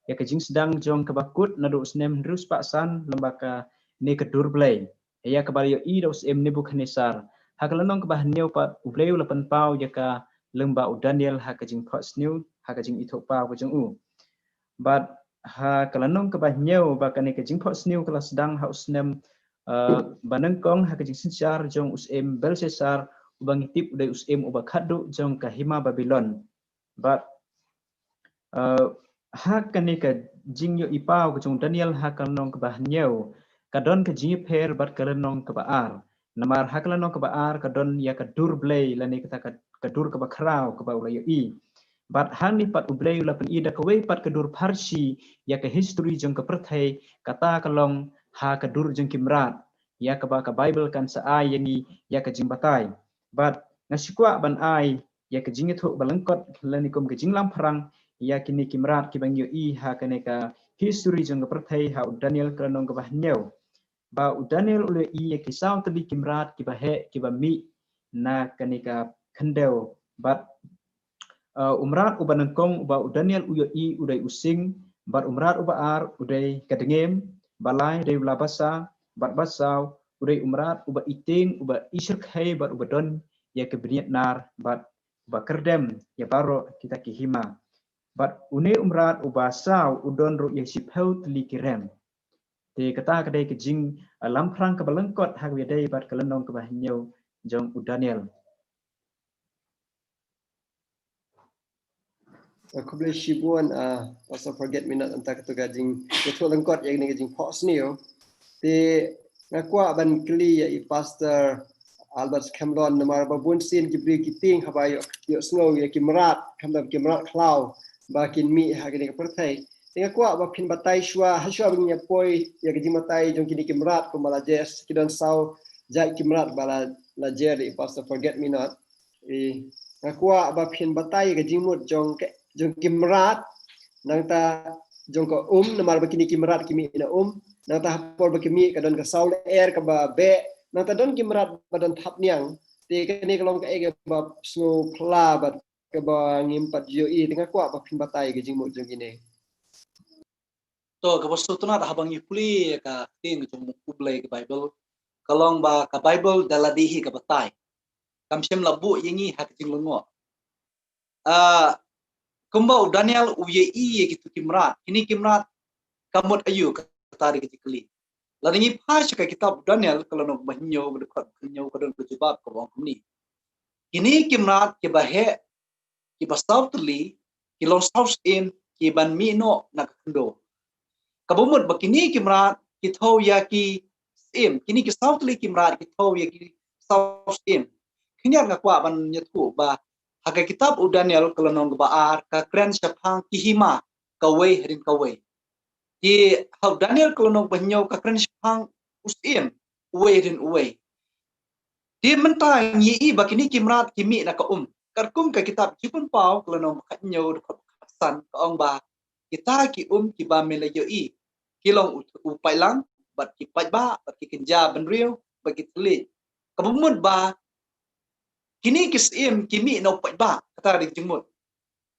[SPEAKER 1] ya kejing sedang jong ka bakut nadu snem rus paksan lembaka ne ka dur blai ya ka baliyo i dos Nebukadnesar ha ka lenong ka bahanyo pat ubleu la panpau ya ka lemba Daniel ha kejing Fox News ha kejing itopa ko jong u but ha kalanong ka bahnyo ba kani kejing Fox News kala sedang ha usnem banengkong ha kejing sinchar jong usem Belshazzar ubang itip udai usem uba khadu jong ka hima Babylon but ha kani ka jingyo ipau jong Daniel ha kalanong ka bahnyo kadon ka jing per bat kalanong ka baar namar ha kalanong ka baar kadon ya ka dur blay lani kata ka dur ka bakrau ka ba ulayo i but hani pat ublay la pen ida kawai pat kedur parsi ya ke history jong ke perthai kata kalong ha kedur jong kimrat ya ke ba ka Bible kan sa ai yangi ya ke jing batai but ngasikwa ban ai ya ke jing itu balengkot lanikum ke jing lam perang ya kini kimrat ki bangyo i ha kene ka history jong ke perthai ha Daniel kanong ke bahnyo ba Daniel ule i ya kisau tadi kimrat ki bahe ki ba mi na kene ka khendeu but umrat uba nengkong uba Daniel uyo i udai using bat umrat uba ar udai kadengem balai dai ulabasa bat basau udai umrat uba iting uba isir khai bat uba don ya kebriat nar bat uba kerdem ya baro kita kihima bat une umrat uba sau udon ru ya sipau tli kirem te kata kadai kejing lamprang kebalengkot hak wedai bat kelenong kebahnyo jong Daniel.
[SPEAKER 4] Aku boleh shibuan pasal forget me not antara tu gajing itu lengkot yang ni gajing Fox News. Di ngaku ban kli ya i pastor Albert Cameron namar babun sin kibri kiting habayo yo snow ya kimrat kamdam kimrat klau bakin mi hagini kepertai. Dengan kuat bapin batai shua haswa bingnya poi ya gajing batai jong kini kimrat ko malajes kidan sau jai kimrat bala lajer i pastor forget me not. Ngaku bapin batai gajing mut jong kimrat nang ta jong ko namar bakini kimrat kimi na nang ta hapor bakimi kadon ka saul air ka ba be nang ta don kimrat badan thap niang ti kani kalong ka ege ba snow pla bat ka ba ngimpat jo i tengah kwa ba pin batai ke jing mo jong ini
[SPEAKER 3] to ka bosto tunat habang ipuli ka ting jong kublai ka Bible kalong ba ka Bible daladihi ka batai kamsem labu yengi hak jing lengo kumbau Daniel uye i gitu kimrat ini kimrat kamot ayu kata di kali lalu ini pas ke kitab Daniel kalau nak banyo berdekat banyo kadang berjebak ke bawah ni ini kimrat ke bahe ke basau teli ke long south in ke ban mino nak kendo kabumut bakini kimrat ke thau ya ki sim kini ke south teli kimrat ke thau ya ki south in kini ngak kwa ban nyatu ba haga kitab Daniel kalau nong baar ka kren syapang kihima kawai harin kawai di hau Daniel kalau nong banyo ka kren syapang usim uwe harin uwe di mentang yi bakini kimrat kimi na ka karkum ka kitab jipun pau kalau nong kanyo dekat san ka ong ba kita ki ki ba melayo i kilong upai lang bat ki ba bat ki kenja benriu bagi teli kabumut ba kini kisim kimi no ba kata di jengmut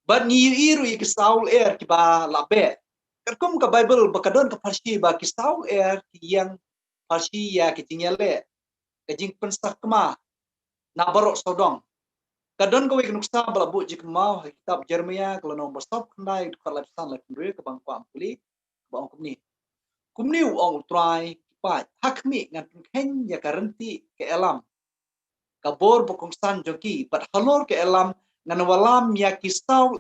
[SPEAKER 3] ban ni iru ki saul air ki ba labe kerkum ka Bible bakadon ka parsi ba ki saul air ki yang parsi ya ki tingale ka jing pensak kema na barok sodong kadon ko wik nuksa balabu jik mau kitab Jeremia kalau nomor stop kendai ka lapsan la kendri ka bang kwa ampuli ba ong kumni ong try pa hakmi ngan ken ya garanti ke alam kabor bokongsan joki bat halor ke elam nganwalam ya kisau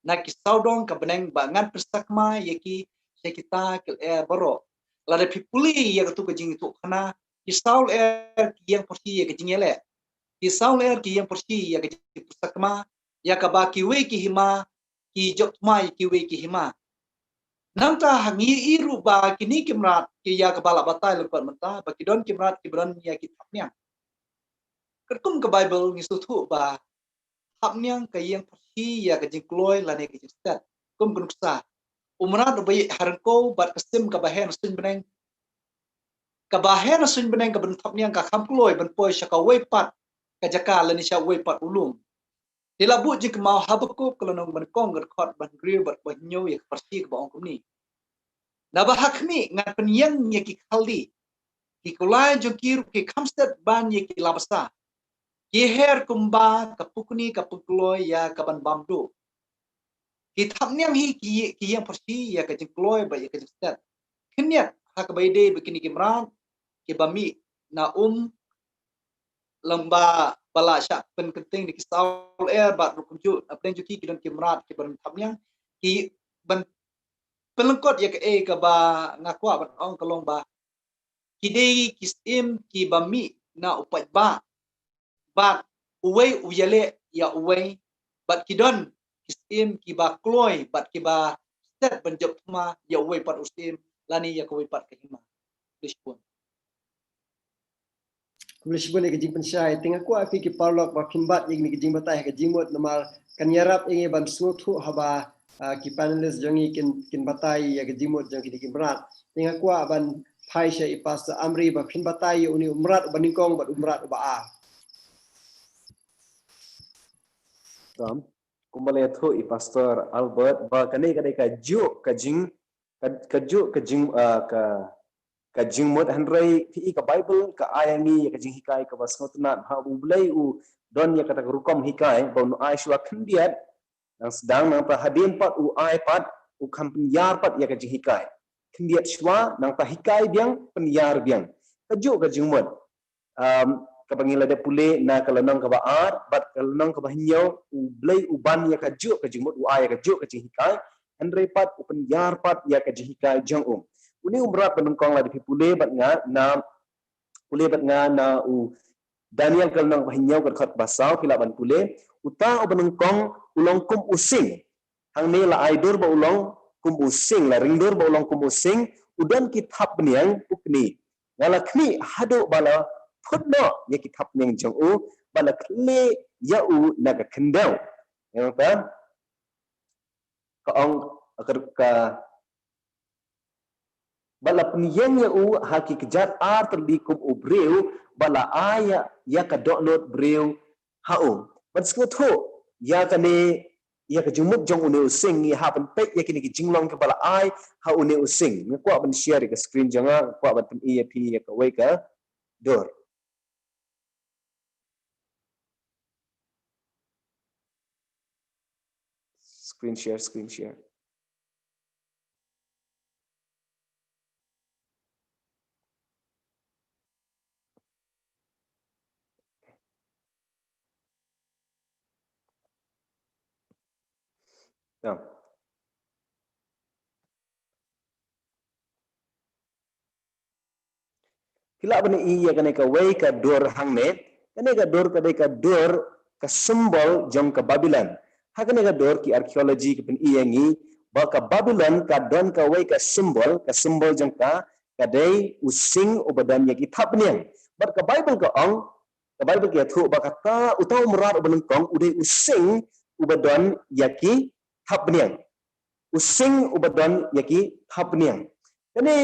[SPEAKER 3] na kisau dong ka beneng bangan persakma yaki sekita ke baro lada pipuli ya tu ke jing tu kana kisau ki yang porsi ya ke jingele kisau ki yang porsi ya ke persakma ya ka ba ki we ki hima ki jokma ki we ki hima nangta hangi iru ba kini kimrat ki ya ka bala batai lepat menta ba kidon kimrat kibran ya kitabnya kertum ke Bible ngisu tu ba hapnyang ka yang perhi ya ka jingkloi lane ka jistat kum kunuksa umrat bayi harko bat kesim ka bahen sun beneng ka bahen sun beneng ka bentapnyang ka kamkloi ben poi sya ka weipat ka jaka lani sya weipat ulum dilabu jik mau habakub kalau nong ben kong gerkot ban griu bat banyo ya perhi ka baong kumni na ba hakmi ngat penyang ya ki khaldi ki kulai jongkir ki kamstat ban ya ki labasa Yeher kumba kapukni kapukloy ya kaban bamdu. Kitab niang hi ki yang persi ya kajengkloy ba ya kajengstat. Kenyat hak baide begini kimran ki bami na lamba bala syak pen kenting di kisau ba rukunju apeng juki kidon kimrat ki ban tabnyang ki ban pelengkot ya ke ka ba ngakwa ban ong kalong ba kidei kisim ki bami na upat ba bat uway uyale ya uway bat kidon kisim kiba kloy bat kiba set benjop ma ya uway pat usim lani ya kuway pat kahima Lisbon
[SPEAKER 4] Lisbon ke jing pensyai tengah ku afi ki parlok ba kimbat yang ni jing batai ke jingmot namal kan yarap ingi ban sutu haba ki panelis jongi kin batai ya ke jingmot jong ki berat tengah ku ban pai sya ipas amri ba kin batai uni umrat baningkong ba umrat ba a
[SPEAKER 2] Kumbali tu i Pastor Albert ba kani ka juk ka jing ka jing mot handrai pi ka Bible ka ayangi ka jing hikai ka basnotna ha bulai u don ya kata rukom hikai ba nu ai shwa khandiat nang sedang nang pa hadin pat u ai pat u kham penyar pat ya ka jing hikai khandiat shwa nang pa hikai biang penyar biang ka juk ka jing mot kapangila de pule na kalanang ka baat bat kalanang ka bahinyo ublay uban ya ka juk ka jingmot u ay ka juk ka jinghikai andre pat upen yar pat ya ka jinghikai jang uni umrat penungkong la de pule bat nga na u Daniel kalanang bahinyo ka khat basau kila ban pule uta ubenungkong ulong kum using hang ne la aidur ba ulong kum using la ringdur ba ulong kum using udan kitab niang ukni ngala kni hadu bala Putno ya kitab yang jang bala kle ya naga kendau yang apa kaong ka bala penyang ya haki kejat ar terdikum breu bala aya ya ka download breu hau ban skutu ya kane ya ka jumut jong une using ya happen pek ya kini jinglong ke bala ai ha une using ni ko ban share ke screen janga ko ban EAP ya ka wei ka dor screen share nah kila bani iya kane ka wei ka dor hang ne kane ka dor ka symbol jong ka Babylon ha kane ka dor ki archaeology ki pen iya ngi ba ka Babylon ka don ka wei ka symbol jong ka dei using ubadan ya kitab niang bat ka Bible ka ong ka Bible ki thu ba kata utau merat ubanung kong udai using ubadan ya ki thap niang using ubadan ya ki thap niang kane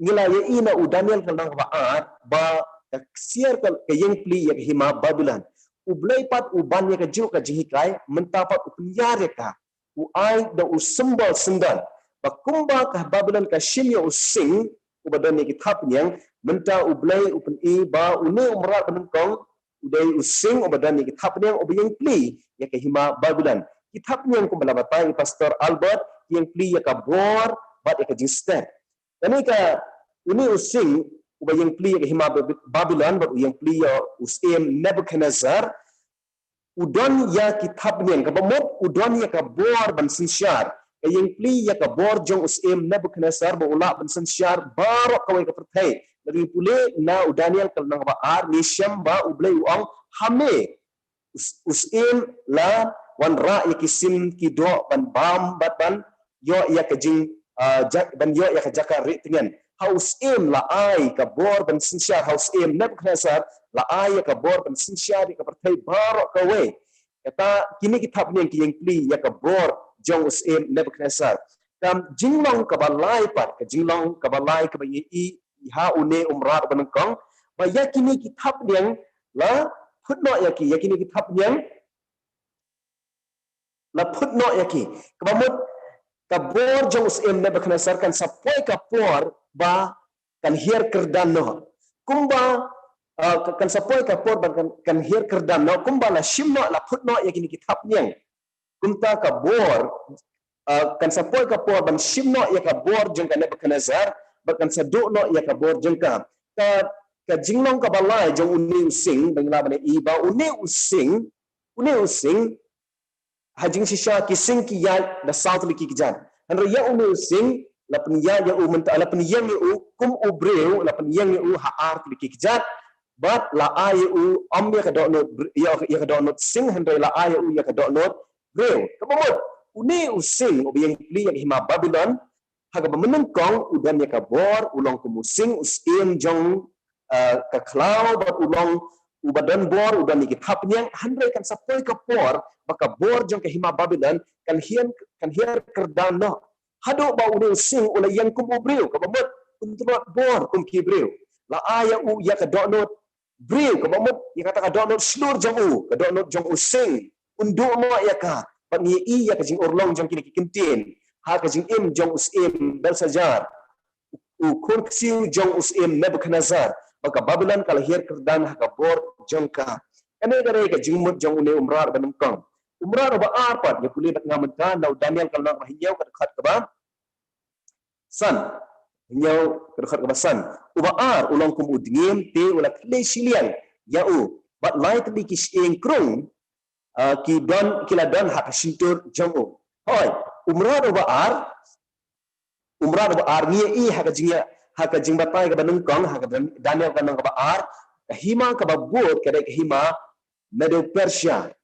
[SPEAKER 2] ngila ye ina u Daniel kandang baat ba siar ka yang pli ya hima Babylon u blai pat u ban ya ka ju ka jihikai mentapat u penyar ya ka u ai da u symbol sendan ba kumba ka Babylon ka shimya u sing u badan ya kitab yang menta u blai u pen i ba u ne umrat benengkong u dai u sing u badan ya kitab yang u yang pli ya ka hima Babylon kitab yang kumbala batai Pastor Albert yang pli ya ka bor bat ya ka jistan kani ka uni using uba yang pli ke hima Babylon bat yang pli ya usem Nebuchadnezzar udon ya kitab niang ka bamot udon ya ka bor ban sinsyar yang pli ya ka bor jong usem Nebuchadnezzar ba ula ban sinsyar barok kawai ka pertai dari pule na Daniel kal nang ba ar ni syam ba ublai uang hame usem la wan ra ya kisim kido ban bam bat ban yo ya ka jing ban yo ya ka jakar ri tingan haus em la ai ka bor ban sinsyar haus em Nebuchadnezzar la ai ka bor ban sinsyar ka pertai barok kawai kata kini kitab ni yang pli ya ka bor jong us em Nebuchadnezzar kam jinglong ka balai pat ka jinglong ka balai ka bayi i ha une umrat banengkong ba ya kini kitab yang la phutno ya kini kitab yang la phutno ya ki kabamut ka bor jong us em Nebuchadnezzar kan sapoi ka por ba kan hier kerdan no kumba kan sapoi ka por ba kan hier kerdan no kumba la shimno la phutno ya kini kitab yang kumta ka bor kan sapoi ka por ban shimno ya ka bor jong ka Nebuchadnezzar ba kan sadukno ya ka bor jong ka jinglong ka balai jong uni using bangla bane i ba uni using hajing sisha kising ki ya da south li ki jan han ya uni using la penya ya u menta la penyang ya u kum ubreu la penyang ya u ha art li ki jan bat la ai u om ya ka donot ya ka donot sing han la ai u ya ka donot breu kabamot uni using obiyang li yang hima Babylon haga menengkong udan ya ka bor ulong kumusing usim jong ka klau bat ulong ubadan bor udan ni kitab yang handai kan sapoi ka por maka bor jong ka hima Babylon kan hiar kerdan no hado ba udah sing ulai yang kum ubreu ka bamot untuk bor kum ki breu la aya u ya ka donot breu ka bamot ya kata ka donot slur jong u ka donot jong u sing undu mo ya ka pat ni i ya ka jing orlong jong kini kintin ha ka jing im jong us im Belsajar u kun siu jong us im Nebuchadnezzar maka Babylon kala hiar kerdan ha ka bor jong ka ane gare ka jing mut jong une umrar banengkong umrar ba arpat ya puli bat ngamen na Daniel kal nak hinyau ka dekat ka ba san hinyau ka dekat ka ba san uba ar ulong kum udngim te ula kle silian ya u bat lai tli ki eng krung ki don kila don hak sintur jong u hoy umrar ba ar ni i hak jing batai ka banengkong hak Daniel ka nang ka ba ar hima ka ba buat ka dai hima Medo Persia.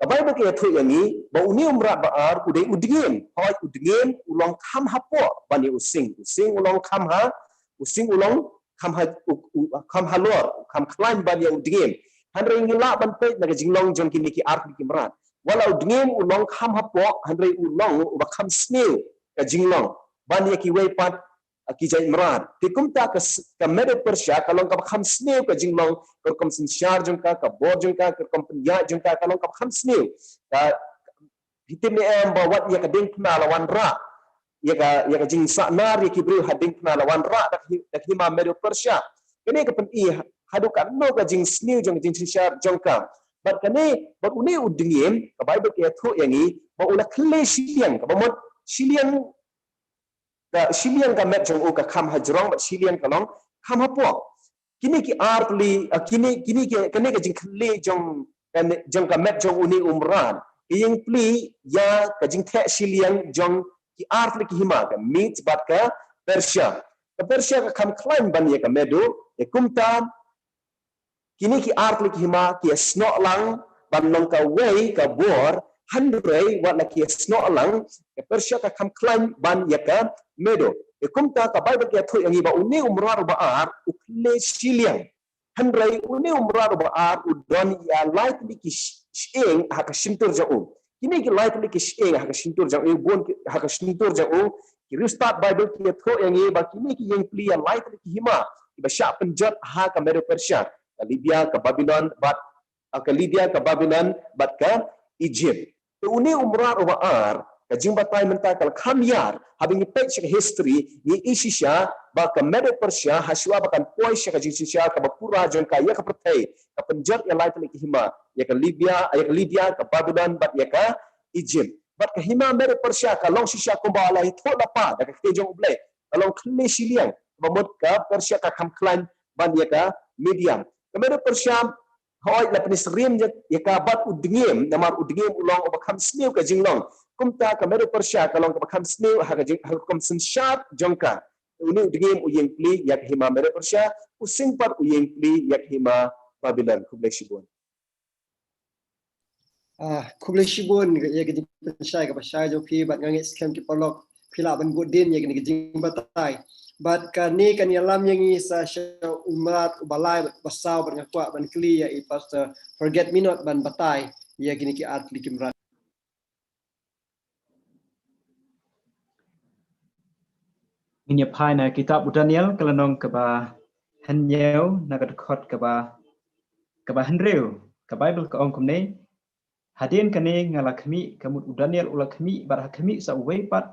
[SPEAKER 2] Kabai ba kaya thu yang ni ba uni umrat ba ar udai udingin. Hoy udingin ulong kham ha po bani using ulong kham ha kham ha lor kham klan bani udingin. Handrai ngila ban pe na jinglong jong kini ki ar ki mrat. Wala udingin ulong kham ha po handrai ulong ba kham snail ka jinglong bani ki wei pat ki jai mrat tikum ta ka Medo Persia kalong ka kham snail ka jinglong kom sinsyar jong ka bor jong ka kom penya jong ka kalong ka kham snail ka hitim ni em ba wat ya ka ding na lawan ra ya ka jing sanar ya ki bru hading na lawan ra dak hima Medo Persia kene ka pen i hadu ka no ka jing snail jong jing sinsyar jong ka bat kene bat uni udingin ka Bible ke thu yang ni ba ula kle silian ka bamot silian ka met jong u ka kham hajrong bat silian kalong kham hapo kini ki artli kini ka jing khle jong ka met jong uni umran yang pli ya ka jing the silian jong ki artli ki hima ka meet bat ka Persia ka kham climb ban ya ka Medo e kumta kini ki artli ki hima ki snok lang ban long ka wei ka bor handrei wat la ki snok lang ka Persia ka kham climb ban ya ka Medo e kumta ka Bible ki thu yang iba uni umrar ba ar ukle silian handrai uni umrar ba ar udon ya light li ki sheng ha ka shintur ja'u kini ki light li ki sheng ha ka shintur ja'u bon ha ka shintur ja'u ki restart Bible ki thu yang iba kini ki yang pli ya light li ki hima iba sya penjat ha ka Medo Persia ka Libya ka Babylon bat ka Egypt to uni umrar ba ar kajing batai mentakal khamyar habing page history ni isisha ba ka Medo Persia haswa bakan poi sha kajing sisha ka bapura jon ka ya ka pertai ka penjat ya lai tali hima ya ka Libya ka Babylon bat ya ka Egypt bat ka hima Medo Persia ka long sisha ko ba lai tho la pa da ka tejong ublai long khle siliang bamut ka Persia ka kham klan ban ya ka medium kemeru Persia hoi la penisrim ya ka bat udngem namar udngem ulong obakham sniu ka jinglong kumta kemeru Persia kalong obakham sniu ha ka jing hukum senshat jongka uni udngem uyeng pli yak hima meru Persia using par uyeng pli yak hima Babylon kublai shibun
[SPEAKER 4] kublai shibun ya ke pensai ka pasai jo phi bat ngangi scam ki polok phila ban godin ya ke jing batai bat kani kan yalam yang isa umat ubalai basau ban ngakwa ban kli ya i pastor forget me not ban batai ya kini ki art likimrat
[SPEAKER 1] Ini pai na kitab Daniel kelanong keba hanyeu na kadkhot keba hanreu ke Bible ke ong kumne hadin kane ngala khmi kamut Daniel ula khmi bar khmi sa wepat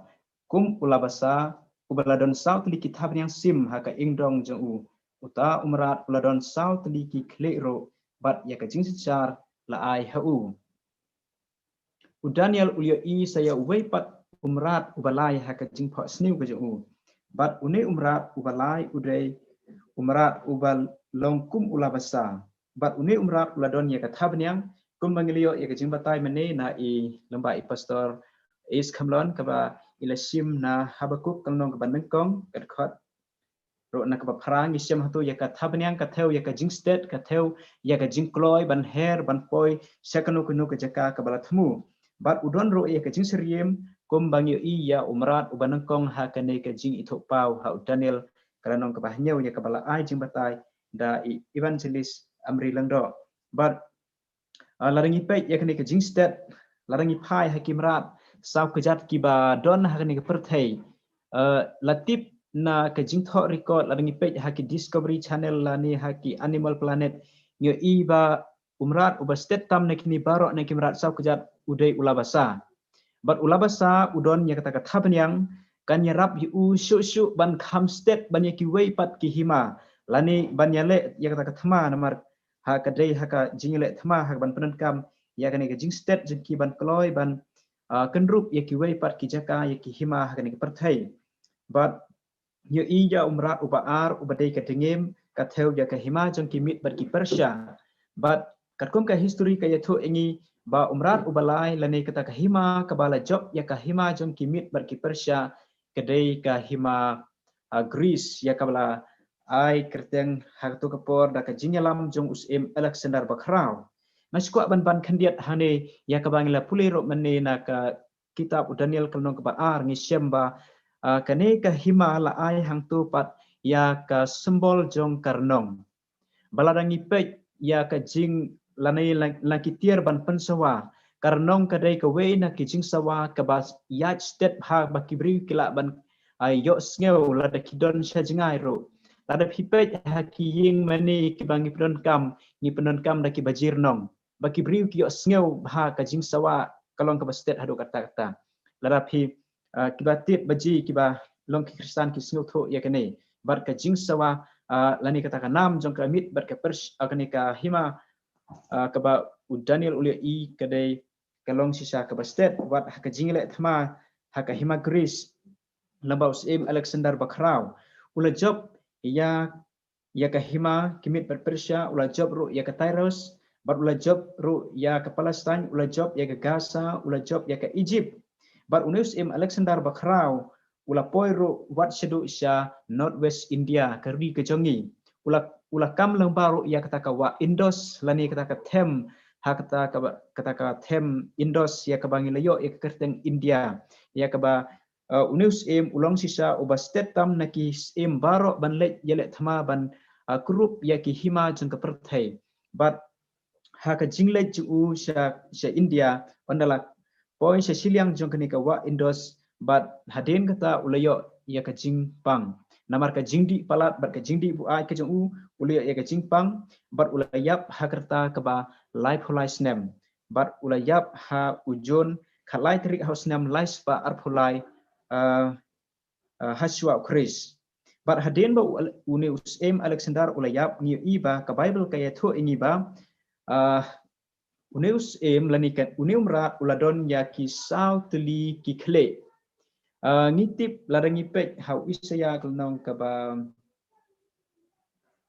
[SPEAKER 1] kum ulabasa ubaladon saut li kitab yang sim haka ingdong jeng uta umrat uladon saut li ki klero bat ya ka jing secar la ai hu Daniel ulio I saya wepat umrat ubalai haka jing pho sniu ke jeng bat une umrat ubalai udai umrat ubal longkum ulabasa bat une umrat uladon ya ka thabnyang kum manglio ya ka jing batai mane na I lamba I pastor is kamlon kaba ilasim na habakuk kalnong ka banengkong kadkhot ro na ka pharang isim hatu ya ka thabnyang ka theu ya ka jing state ka theu ya ka jing kloi ban her ban poi sakanu kunu ka jaka ka balathmu bat udon ro ya ka jing seriem kum bangyo I ya umrat ubanengkong ha ka ne ka jing ithok pau ha Daniel kalanong ka bahnyau ya ka bala ai jing batai da evangelist amri langdo but larangi pek ya ka ne ka jing state larangi pai hakimrat sau kejat kiba don hakani ke perthai latip na ke jingtho record larangi page haki Discovery Channel lani haki Animal Planet nyo iba umrat uba state tam na kini barok na kimrat sau kejat udai ulabasa bat ulabasa udon ya kata thabnyang kan yarap yu shu ban kham state ban ya ki wei pat ki hima lani ban ya le ya kata thama namar ha kadai haka jingle thama hak ban penankam ya kani ke jing state jki ban kloi ban kenrup ya ki wei pat ki jaka ya ki hima hakani ke perthai but ya iya umrat ubaar ubadai ka dengem ka theu ya ka hima jong ki mit bat ki Persia but katkum ka history ka yatho ingi ba umrat ubalai lane kata ka hima ka bala job ya ka hima jong ki mit bat ki Persia kadai ka hima Greece ya ka bala ai kerteng haktu kapor da ka jingalam jong usim Alexander Bakrau Naskwa ban kandiat hane ya ka bangila puliro mane na ka kitab Daniel kalnong ka baar ngi syamba kane ka hima la ai hang tu pat ya ka symbol jong karnong baladangi pek ya ka jing lanai lakitier ban pensawa karnong kadai ka we na ki jing sawa ka bas ya state ha ba kibri kila ban yo sngew la da kidon sha jingai ro lada pipet ha ki ying mani ki bangi penon kam da ki bajir nong baki briu ki yo sngew ha ka jing sawa kalong ka state hadu kata lada pi kibatit baji kiba long ki kristan ki sngew tho ya kane bar ka jing sawa lani kata ka nam jong ka mit bar ka pers akani ka hima ka ba Daniel ulia I kadai kalong sisa ka state wat ha ka jingle thma ha ka hima Greece lambau sim Alexander Bakrau ula job ya ka hima kimit bar Persia ula job ru ya ka Tyrus bar ula job ru ya ka Palestine ula job ya ka Gaza ula job ya ka Egypt bar unus im Alexander Bakrau ula poi ru wat sedu sya Northwest India ka ri ka jongi ula kam lang baru ya kata ka wa Indos lani kata ka them ha kata ka them Indos ya ka bangilayo ya ka kerteng India ya ka ba unus im ulong sisa uba state tam naki im baro ban let yelet thama ban group ya ki hima jeng ka perthai but ha ka jingle ju sya India ondala poi sya siliang jeng kani ka wa Indos but hadin kata ulayo ya ka jingpang namar ka jingdi palat bat ka jingdi bu ai ka jeng ulia ya ka jingpang bat ulayap ha kerta ka ba life holai snem bat ulayap ha ujon khalai trik haus nem lais ba arpulai haswa Chris bat hadin ba uni usim Alexander ulayap ngi iba ka Bible ka yatho ingi ba uni usim lanikat uni umra uladon ya ki sau tuli ki khle ngitip larangi pek hau isaya kalnong ka ba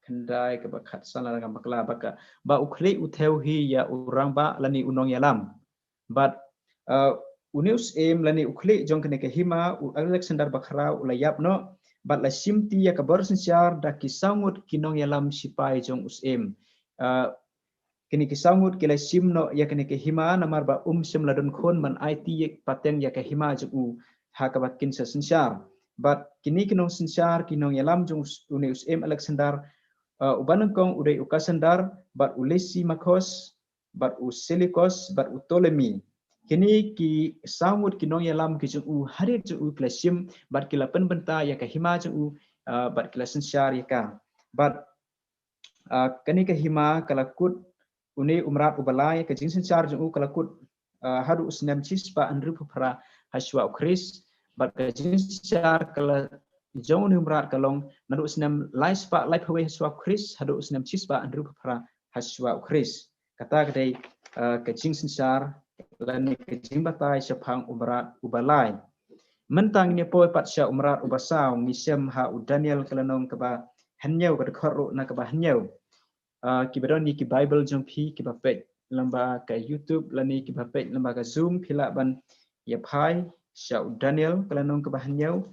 [SPEAKER 1] kendai ke bakat sana dengan bakla baka ba ukli utheu hi ya urang ba lani unong yalam but unius em lani ukli jong kene ke hima Alexander Bakhra ulayap no but la simti ya kabar sensyar da kisangut kinong yalam sipai jong us em kini kisangut kila simno ya kene ke hima namar ba sim ladon khon man IT paten ya ke hima jong ha kabat kin sensyar but kini kinong sensyar kinong yalam jong unius em Alexander ubanengkong uday ukasandar bat ulesi makos bat usilikos bat utolemi kini ki samut kinong yalam ki jung harir jung klasim bat kila penbenta ya ka hima jung bat kila sensyar ya ka bat kini ka hima kalakut uni umrat ubalai ka jing sensyar jung kalakut hadu usnam cispa andru pra haswa ukris bat ka jing sensyar kala jauh ni umrat kalong nadu usnam laispa laipawe haswa ukris hadu usnam cispa andru pra haswa ukris kata kadai ka jing sensyar lani kejing batai sepang umrat ubalai mentang ni poi pat sya umrat ubasau ngisem ha Daniel kelanong keba hanyau ka khoro na keba hanyau ki badon ni ki Bible jompi ki ba pet lamba ka YouTube lani ki ba pet lamba ka Zoom phila ban ya phai sya Daniel kelanong keba hanyau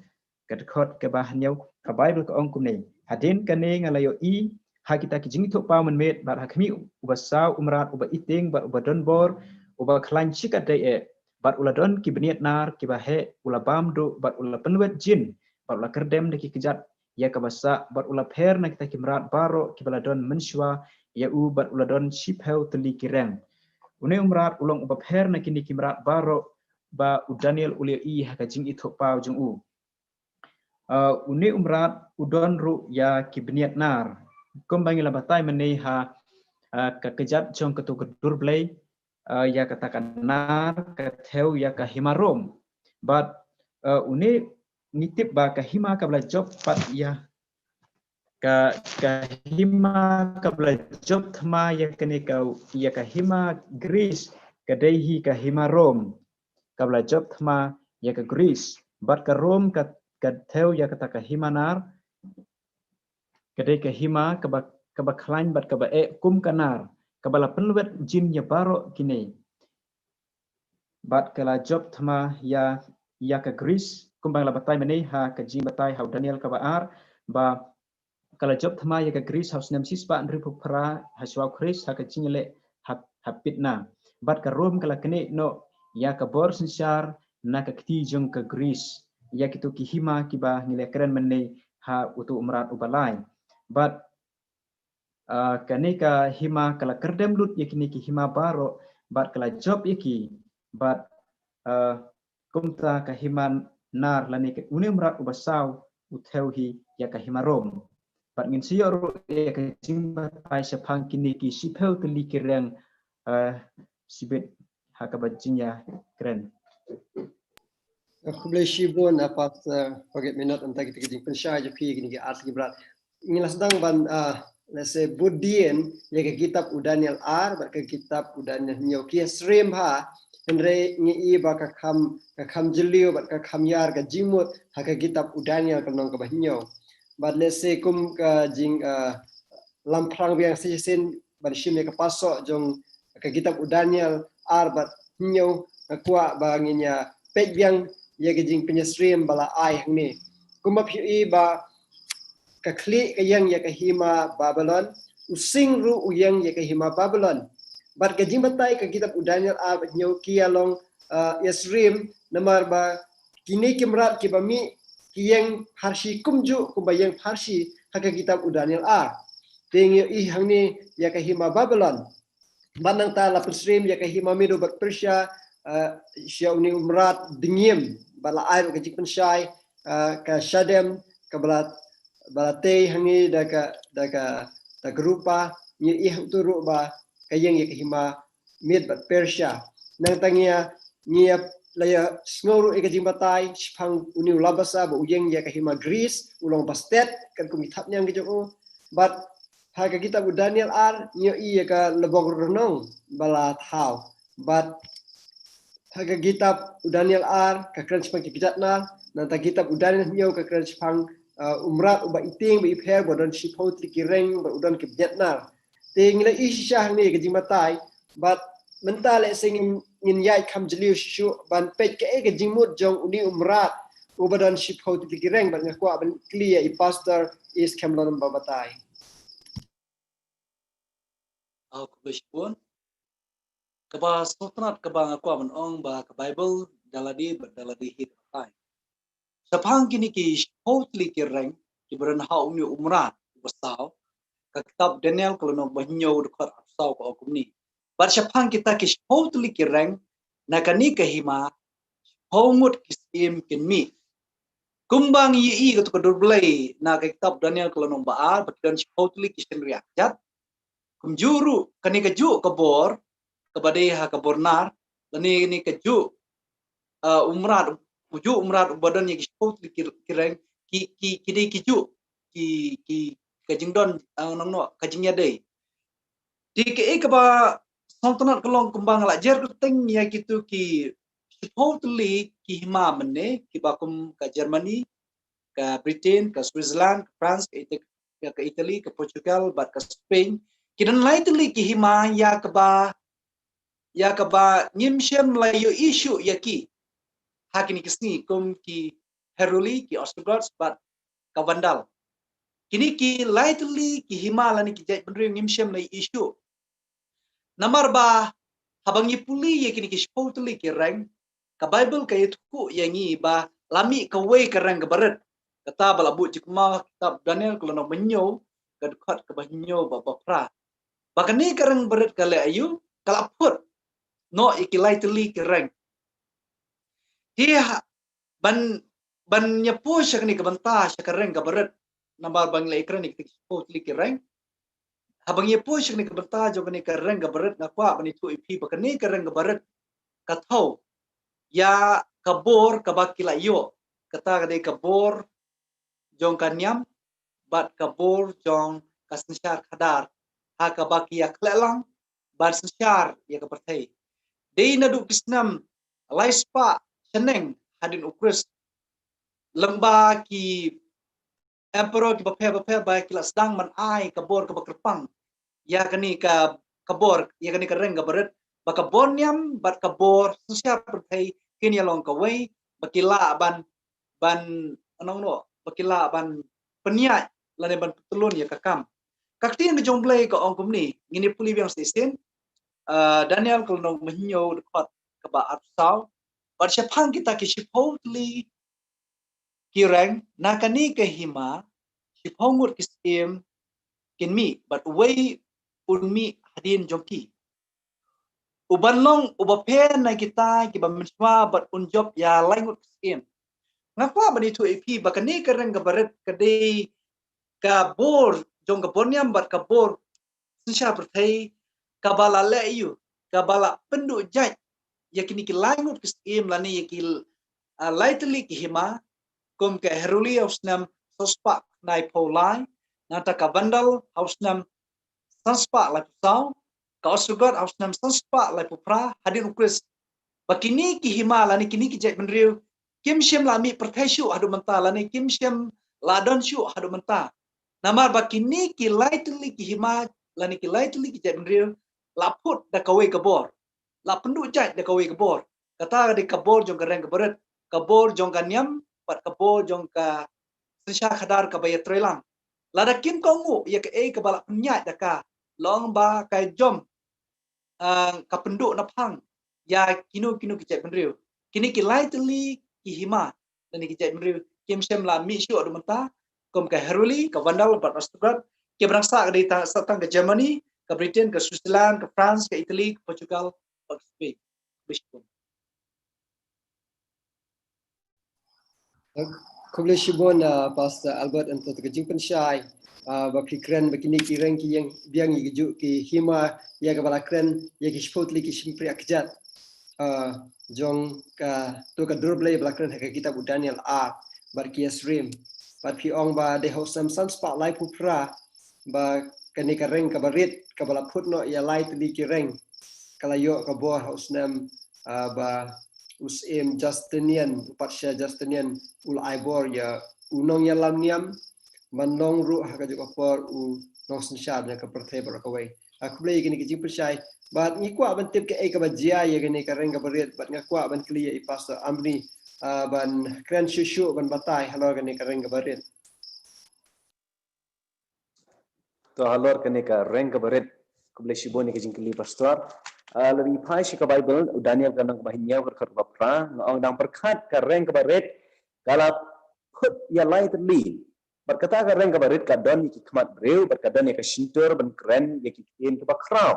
[SPEAKER 1] ka khot keba hanyau ka Bible ka ong kumne hadin kane ngalayo I ha kita ki jing thok pa man met bar ha khmi ubasau umrat uba iting bar uba don bor uba klan chikat dai bat uladon ki beniat nar ki bahe ula bamdo bat ula penwet jin bat ula kerdem de ki kejat ya ka basa bat ula pher na kita ki merat baro ki baladon menswa ya u bat uladon shipheu teli kireng une umrat ulong uba pher na kini ki merat baro ba Daniel ulia I ha ka jing ithok pau jung u une umrat udon ru ya ki beniat nar kombangi la batai menei ha ka kejat jong ketu kedur blai ya katakan nar katheu ya ka himarom but uni nitip ba ka hima ka bla job pat ya ka hima ka bla job thma ya kene ka ya ka hima Greece ka dehi ka himarom ka bla job thma ya ka Greece but ka rom ka theu ya kata ka himanar ka de ka hima ka ba khlain bat ka ba kum kanar kabala penwet jin ya baro kini bat kala job thama ya ka Greece kumbang la batai mani ha ka jin batai ha Daniel ka baar ba kala job thama ya ka Greece haus nem sispa andri pra haswa Chris ha ka jingle hapitna bat ka rom kala kene no ya ka bor sensyar na ka kti jong ka Greece ya kitu ki hima ki ba ngile keren mani ha utu umrat ubalai but kani ka hima kala kerdem lut yakini ki hima baro bat kala job yaki bat kumta ka hima nar lani ke uni umrat ubasau utheu hi ya ka hima rom bat ngin siyo ru ya ka jimba ai sepang kini ki sipheu teli kireng sibet ha ka bajinya keren
[SPEAKER 4] aku boleh shibun apa forget minute entah kita kejing pensyai je pi gini ke art berat inilah sedang ban let's say Buddhian ya ke kitab Daniel R ba ke kitab Daniel nyoki stream ha andre ngi ba ka kham jeliu ba ka kham yar ka jimut ha ke kitab Daniel ka nong ka bahnyo but let's say kum ka jing lamprang biang sin ba shim ka pasok jong ka kitab Daniel R ba nyo kwa ba nginya pej biang ya ke jing punya stream bala ai hang ni kuma phi ba ka kli ka yang ya ka hima Babylon using ru uyang ya ka hima Babylon bat ka jimbatai ka kitab Daniel a nyo kia long Yesrim namar ba kini kimrat ki bami kiyang harshi kumju kumbayang harshi ha ka kitab Daniel a ting I hang ni ya ka hima Babylon banang ta la Yesrim ya ka hima Medo bat Persia syauni umrat dingim bala air ka jik pensyai ka Shadem ka balate hangi daga rupa ni turu ba kayang ya hima mid bat Persia nang tangia ni laya sngoru ikajing batai spang uni labasa ba uyeng ya hima Greece ulong bastet kan kumitap nyang gijo but ha ka kitab Daniel R ni ya ka lebong renong bala thau but ha ka kitab Daniel R ka kran spang kijatna nang ta kitab Daniel nyo ka kran spang umrat uba iting ba ipher bodan shipho trikireng ba udan ke Vietnam ting la ishah ni ke jimatai but mental sing ngin yai kham jliu shu ban pet ke jimut jong uni umrat ubadan shipho trikireng ba ngakwa ban clear I pastor is kamlon ba batai
[SPEAKER 3] Kubishpun kaba sotrat kaba ngakwa man ong ba ka Bible daladi hit tai sapang kini ki hotli ki reng ki beran ha umi umrat basau ka kitab Daniel kalau no banyo dekat asau ko kumni bar sapang kita ki hotli ki reng na kani ka hima homut kisim kinmi kumbang yi ko to durblai na ka kitab Daniel kalau no baal bakidan hotli ki senriak jat kumjuru kani ka ju kabor kabade ha kabornar lani ni ka ju umrat uju umrat badan yang sport kireng ki dei ki ju ki kajingdon nang no kajingnya dei di ke ba saltanat kelong kembang la jer teng ya gitu ki supposedly ki hima mene ki bakum ka Germany ka Britain ka Switzerland ka France ka Italy ka Portugal bat ka Spain ki dan laitli ki hima ya ka ba nyimshem la yo issue ya ki hakini kisni kum ki heruli ki Ostrogoths bat ka Vandal kini ki lightly ki himala ni ki jai benri ngimshem na issue namar ba habang puli ye kini ki spotli ki rang ka Bible ka yetku yangi ba lami ka we ka rang ka barat kata bala bu jikma kitab Daniel kalau no menyo ka dekat ka banyo ba pra bakani ka rang barat ka le ayu kala put no iki lightly ki rang dia ban nyapo siya kani kabanta siya kareng kabarat nambar bang la ikran iktik spotli kireng habang nyapo siya kani kabanta jo kani kareng kabarat na kwa bani tu ipi bakani kareng kabarat katau ya kabor kabakila yo kata kade kabor jong kanyam bat kabor jong kasnsyar khadar ha kabaki ya klelang bat sensyar ya kapertai dei nadu kisnam laispa seneng hadin ukris lembah ki emperor ki baphe ba ki sedang man ai kabor ka bakrepang ya kani ka kabor ya kani ka reng ka baret ba kabor nyam bat kabor siap pertai kini long ka wei bakila ban anong no bakila ban penia lane ban petulun ya kakam kakti yang jomblai ka ongkum ni ngini puli yang stesen Daniel kalau nong menyo dekat ka ba atsau bar sepang kita ki supposedly kirang nakani ke hima sipongut kisim kinmi but way unmi hadin jongki ubanlong ubapen na kita kiba miswa but unjob ya langut kisim ngapa bani tu ep bakani kereng gabaret kade ka bor jong ka bonyam bat ka bor sinsha pertai kabala leyu kabala pendu jaj yakini ki langut kisim lani yakil lightly ki hima kum ke heruli ausnam sospa nai polai nata ka bandal ausnam sanspa lai pusau ka osugot ausnam sanspa lai pupra hadin ukris bakini ki himala ni kini ki jai benriu kim shem lami perthaisu hadu menta lani kim shem ladon shu hadu menta namar bakini ki lightly ki hima lani ki lightly ki jai benriu laput da kawe kabor la pendu jai da kawe kabor kata di kabor jong gareng kabaret kabor jong kanyam pat kabor jong ka sensya khadar ka bayat trelang lada kim kongu ya ke ka balak penyat daka long ba kai jom ka penduk na phang ya kinu kicet benriu kini ki lightly ki hima dan ki jai benriu kim sem la mi shu adu menta kom ka heruli ka vandal bat Australia ke berangsa ka dari satang ke Germany ke Britain ke Switzerland ke France ke Italy ke Portugal ke Spain bishpun
[SPEAKER 4] Kuble shibon Pastor Albert untuk kejing pensyai baki kren begini kireng ki yang biang ki ki hima ya ka bala kren ya ki spotli ki simpri akjat jong ka to ka durble bala kren ka kitab Daniel bar ki asrim bar ki ong ba de hosam sans pa lai pupra ba kani ka reng ka barit ka bala putno ya lai di kireng kala yo ka bo hosnam ba usim Justinian upatsya Justinian ul aibor ya unong ya lam niam manong ru ha ka juga por u nong sensyar ya ka perthai ber ka wei aku play gini ki percaya bat ni kwa ban tip ke ai ka ba jia ya gini ka reng ka berit bat ngakwa ban kli ya i pastor amni ban kren shushu ban batai halo gini ka reng ka berit
[SPEAKER 2] to halor kene ka reng ka baret kuble shiboni ka jingkili pastor lebih pai shi ka bible Daniel ka nang bahinya ka khar bapra ngong dang perkhat ka reng ka baret kala put ya lai li berkata ka reng ka baret ka don ki khmat breu berkata ne ka shintur ban kren ya ki tin ka bakrau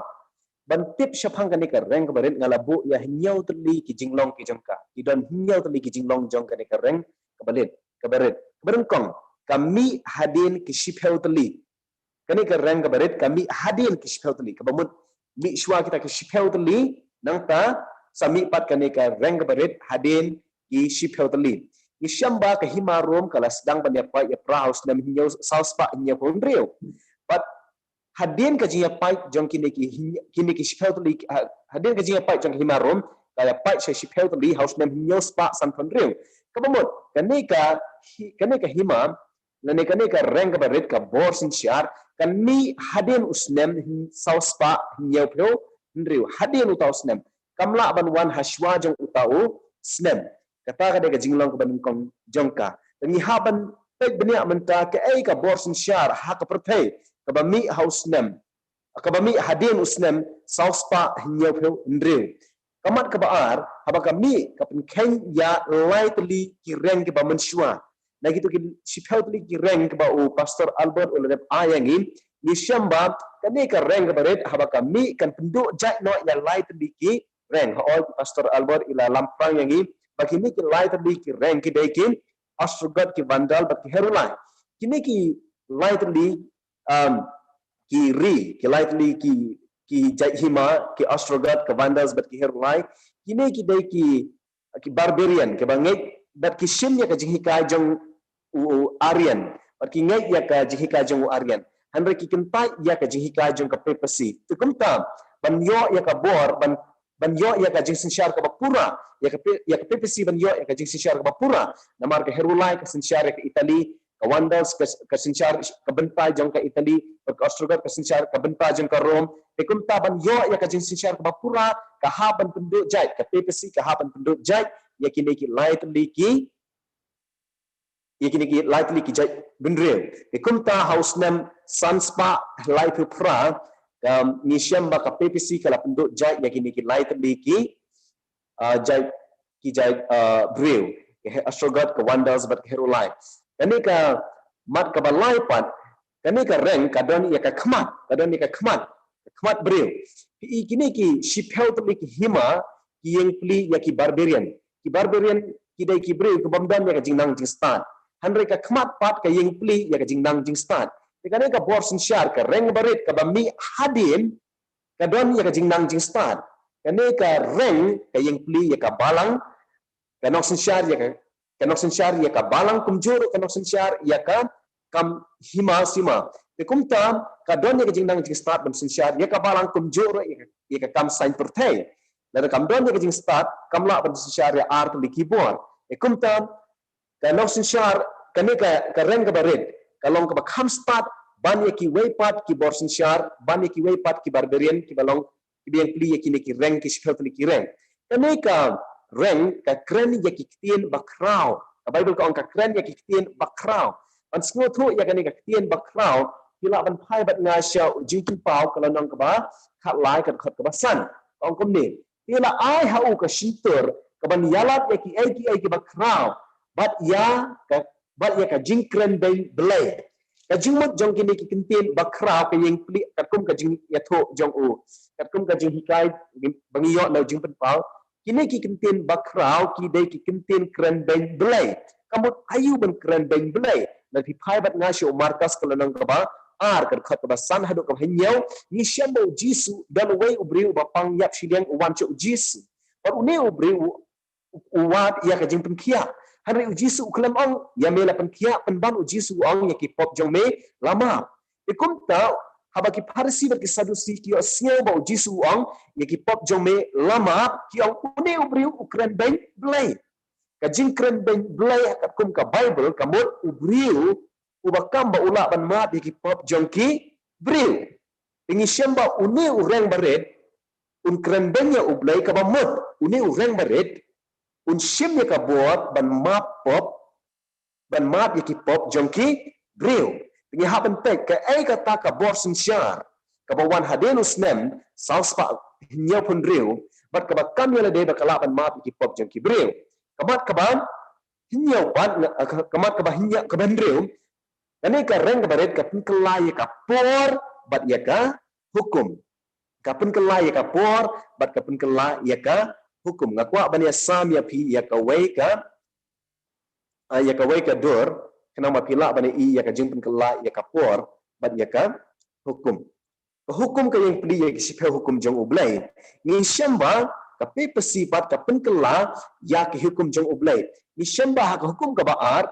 [SPEAKER 2] ban tip shapang ka ne ka reng ka baret ngalabu ya hinyau li ki jinglong ki jongka ki don hinyau li ki jinglong jong ka ne ka reng ka baret berengkong kami hadin ki shipeu li kani ka reng ka baret kami hadin ki shipeu li ka bamut mi shwa kita ki shipeu li nang ta sami pat kani ka reng ka baret hadin ki shipeu li ki shamba ka himarom kala sedang ban ya pa ya praus nam hinyau sauspa hinyau pondreu pat hadin ka jia pai jong kini ki shipeu li hadin ka jia pai jong himarom kala pai she shipeu li haus nam hinyau spa san pondreu ka bamut kani ka himam nani kani ka reng ka baret ka bor sin syar kami hadin usnem sauspa hinyau pyo ndriu hadin utau snem kamla ban wan haswa jong utau snem kata ka de jinglong ka ban kong jongka ni haban pek benia menta ke ai ka bor sin syar ha ka perthai ka bami haus snem ka bami hadin usnem sauspa hinyau pyo ndriu kamat ka baar haba kami ka penkeng ya lightly ki reng ke ba mensyua na gitu ki sipel ki reng ke ba u pastor Albert ulep ayangin ni syamba kani ka reng ke baret haba kami kan penduk jai no ya lightly ki reng ho pastor Albert ila lampang yangi bagi ni ki lightly ki reng ki dekin astrogat ki vandal bagi herulai kini ki lightly ki lightly ki jai hima ki astrogat ki vandals bagi herulai kini ki deki ki barbarian ke bangai bat ki shimnya ka jihika jong Aryan bagi ngai ya ka jihika jong Aryan handre ki kentai ya ka jihika jong ka papacy tu kumta ban yo ya ka bor ban yo ya ka jing sinsyar ka bapura ya ka papacy ban yo ya ka jing sinsyar ka bapura namar ka herulai ka sinsyar ka Italy ka wandals ka sinsyar ka bentai jong ka Italy ka Austria ka sinsyar ka bentai jong ka Rome te kumta ban yo ya ka jing sinsyar ka bapura ka haban penduk jai ka papacy ka haban penduk jai ya kini ki lightly ki jai bendreu kumta house nam sanspa life pra ni syamba ka PPC kala penduk jai ya kini ki lightly ki jai breu ke astrogat ke wonders but herulai kani ka mat ka balai pat kani ka reng kadon ya ka khmat breu kini ki shipel ki hima ki yang pli ya ki barbarian ki dai ki breu ke bamdan ya ka jingnang jing stan handre ka khmat pat ka yang pli ya ka jingnang jing stan tikane ka bor sin syar ka reng barit ka bami hadin ka don ya ka jingnang jing stan kane ka reng ka yang pli ya ka balang ka nok sin syar ya ka balang kumjur ka nok sin syar ya ka kam hima sima te kumta ka don ya ka jingnang jing stan ban sin syar ya ka balang kumjur ya ka kam sain perthai dan kam don ya ka jing stat kam la ban sin syar ya art li keyboard e kumta ka nok sin syar kane ka reng ka barit kalong ka bakam start ban ye ki way pat ki bor sin syar ban ye ki way pat ki barbarian ki balong ki biang pli ye ki reng ki spell ki reng kane ka reng ka kren ye ki tien bakrau ka bible ka on ka kren ye ki tien bakrau an sngo thu ye kane ka tien bakrau kila ban phai bat nga sha jingkin pau kala nong ka ba khat lai ka khat ka ba san ong kom ni kila ai ha u ka shintur ka ban yalat ye ki ai ki bakrau bat ya ka jingkren bay belay ka jingmut jong kini ki kintin bakrau ka yang pli katum ka jing ya tho jong u katum ka jing hikai bangiyo na jing pen pau kini ki kintin bakrau ki dai ki kintin kren bay belay kamut ayu ban kren bay belay na pi phai bat nga sho markas kala nang ka ba ar ka khat ba san hadu ka hnyau ni shambo jisu dan way ubriu ba pang yap shiliang wan cho jisu or une ubriu uwat ya ka jing pen kia hari ujisu uklam ong ya mela penkia penban ujisu ong ya ki pop jong me lama ikum ta habaki Parsi bagi Sadusi ki osnya bau Jisu ong ya ki pop jome lama ki ong une ubriu ukren ben blai ka jingkren ben blai kat kum ka Bible kamut ubriu ubakam ba ula ban mat ya ki pop jongki briu ingi syamba une ureng baret un kren ben ya ublai ka bamut une ureng baret un syem ya ka buat ban map pop ban mat ya ki pop jongki briu Tingi happen tek ke kata ka bor sinsyar ka bawan hadenus nem sauspa hinya pun riu bat ka bakam yala de bakalaban mat ki pop jeng ki briu kamat ka ban hinya ban kamat ka hinya ka ban riu ani ka reng ka baret ka pun kelai ka por bat ya ka hukum ka pun kelai ka por bat ka pun kelai ya ka hukum ngakwa ban ya sam ya pi ya ka wei ka dur kenapa pila bani i ya ka jingpen kela ya ka por bat ya ka hukum hukum ka yang pli ya ki hukum jong ublai ni syamba ka pe pasipat ka pen kela ya ki hukum jong ublai ni syamba ka hukum ka baar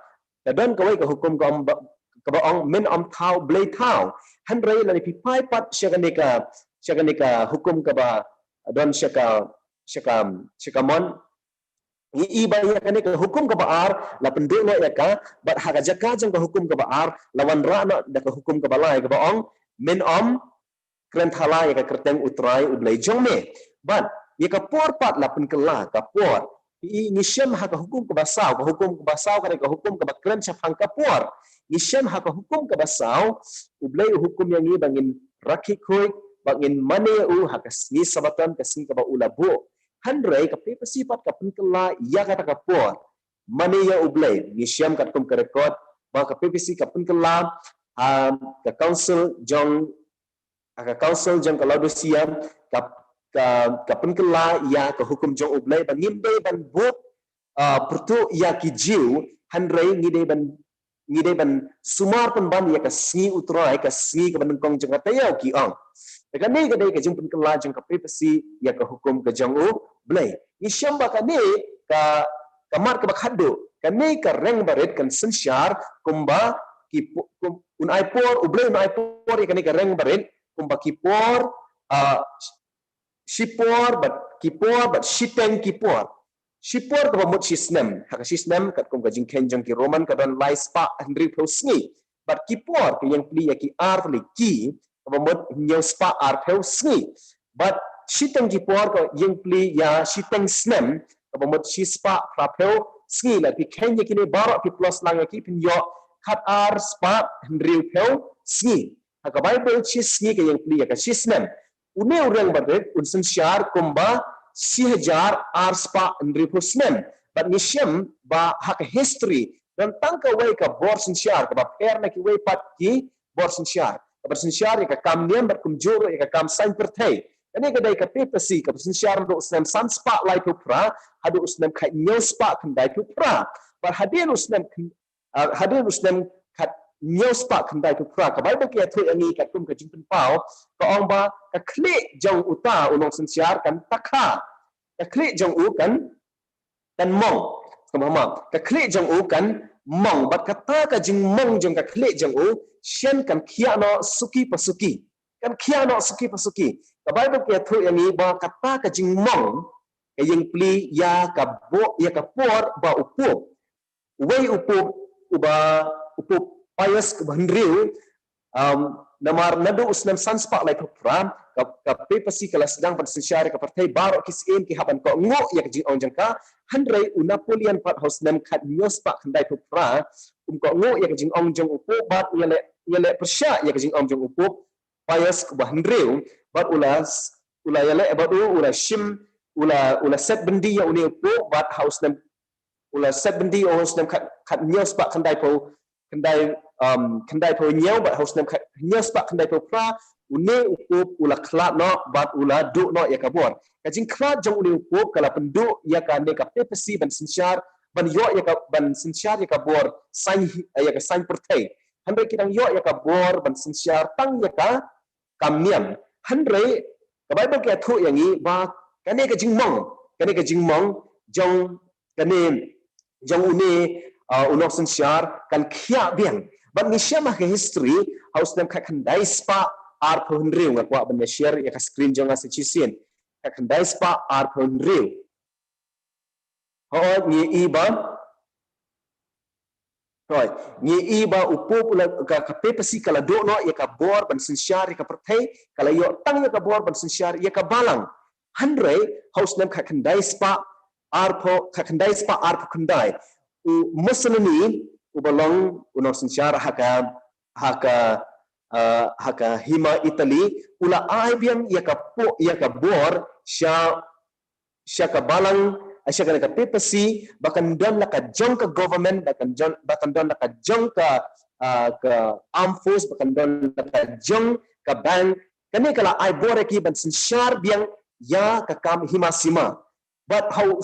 [SPEAKER 2] ka dan ka wai ka hukum ka baong men am thau blai thau han rai la ni pi pai pat syaganika hukum ka ba don syaka mon i baya kani ka hukum ka baar la penduk no ya ka bat haka jaka jang ka hukum ka baar lawan ra na da ka hukum ka balai ka baong men om kren thala ya ka kerteng utrai ublai jong me bat ya ka por pat la pen kela ka por i ngisem haka hukum ka basau kani ka hukum ka bakren chafang ka por ngisem haka hukum ka basau ublai hukum yang ni bangin rakik khoi bangin mane u haka ni sabatan ka sing ka ba ulabu handrai ka pe pasipat ka penkela ya kata ka por mane ya ublai ni syam kat kum ka record ba ka pe pasi ka penkela ka council jong ka Laodicea ka penkela ya ka hukum jong ublai ba ngimbe ban bot pertu ya ki jiu handrai ngide ban sumar pen ban ya ka si utrai ka si ka benengkong jong katayau ki ong Kadai ka jeng penkela jeng ka pepesi ya ka hukum ka jang blai. Ni syamba ka ni ka kamar ka bakhado. Ka ni ka reng baret kan sensyar kumba ki un aipor ublai un aipor ka ni ka reng baret kumba ki por sipor bat shiteng ki por. Sipor ka bamut sisnem. Haka sisnem kat kum ka jeng kenjang ki Roman ka don lai spa hendri prosni. Bat ki por ka yang pli ya ki ar li ki bamut nyau spa artheu sni but shiteng ki por ko yang pli ya shiteng snem bamut shi spa artheu sni la pi kenya kini baro pi plus lang ki pin yo khat ar spa hendriu theu sni ka bible shi sni ka yang pli ya ka shi snem une urang badet un sensyar kumba si hajar ar spa hendriu snem but nishem ba hak history dan tangka wai ka bor sensyar ka ba per na ki wai pat ki bor sensyar bersensyar ka kam niam berkumjur ka kam sain pertai ani kadai ka pepasi ka bersensyar do usnam san spa lai tu pra hadu usnam kha nyo spa khandai tu pra bar hadin usnam khat nyo spa khandai tu pra ka bible ki athui ani ka tum ka jingpen pau ka ong ba ka kle jong uta unong sensyar kan takha ka kle jong u kan mong kamama ka kle jong u kan mong bat kata ka jing mong jong ka kle jong u shen kan khia no suki pasuki ka bible ke thu yang ni ba kata ka jing mong ka yang pli ya ka por ba upup wei upup uba upup payas ke bandriu namar nadu usnam sanspa lai propram ka pe pasi kala sedang pada sensyari ka partai baru kisim ki haban ko ngo ya ka jing ong jangka handrai u Napoleon pat hosnam khat nyospa khandai propra ko ngo ya ka jing ong jong upu bat yale persya ya ka jing ong jong upu payas ke bandriu bat ula yale bat ula shim ula set bendi ya uni upu bat hosnam ula set bendi hosnam khat nyospa khandai po nyau bat hosnam khat nyospa khandai po pra une ukup ula klat no bat ula du no ya kabor kajing klat jong uni ukup kala penduk ya ka ne ka pepesi ban sensyar ban yo ya ka ban sensyar ya ka bor sain ya ka sain pertai handai kitang yo ya ka bor ban sensyar tang ya ka kamniam handai ka bible ke thu yang ni ba ka ne ka jing mong jong uni unok sensyar kan khia biang ban ni syama ke history haus nam khat khandai spa arphon riu ngakwa ban share ya ka screen jonga se chisin ka khandai spa arphon riu ho ni iba rồi ni iba upu pula ka pepasi kala do no ya ka bor ban sinsyar ya ka perthai kala yo tang ya ka bor ban sinsyar ya ka balang handre house nam ka khandai spa arpho ka khandai spa arpho khandai u muslimi u balong uno sinsyar haka hima Italy ula aibiang ya ka bor sya ka balang asya ka pepasi bahkan don la ka jong ka government bahkan don la ka jong ka armed force bahkan don la ka jong ka bank kani kala ai bor ki ban sinsyar biang ya ka kam hima sima but how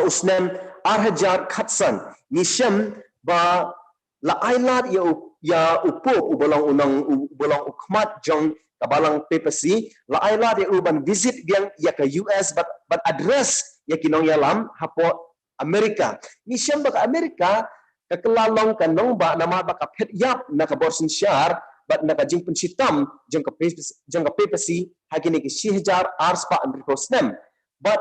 [SPEAKER 2] usnem arhajar khatsan nisam ba la ailat ya upo ubolong ubolong ukmat jong kabalang pepasi la ailat ya uban visit biang ya ke US but address ya kinong yalam hapo Amerika nisam ba ka Amerika ka kelalong kanong ba nama ba ka phet yap na ka bor sinsyar but na ka jing pensitam jong ka pepasi hakini ki 1000 arspa andrikosnem but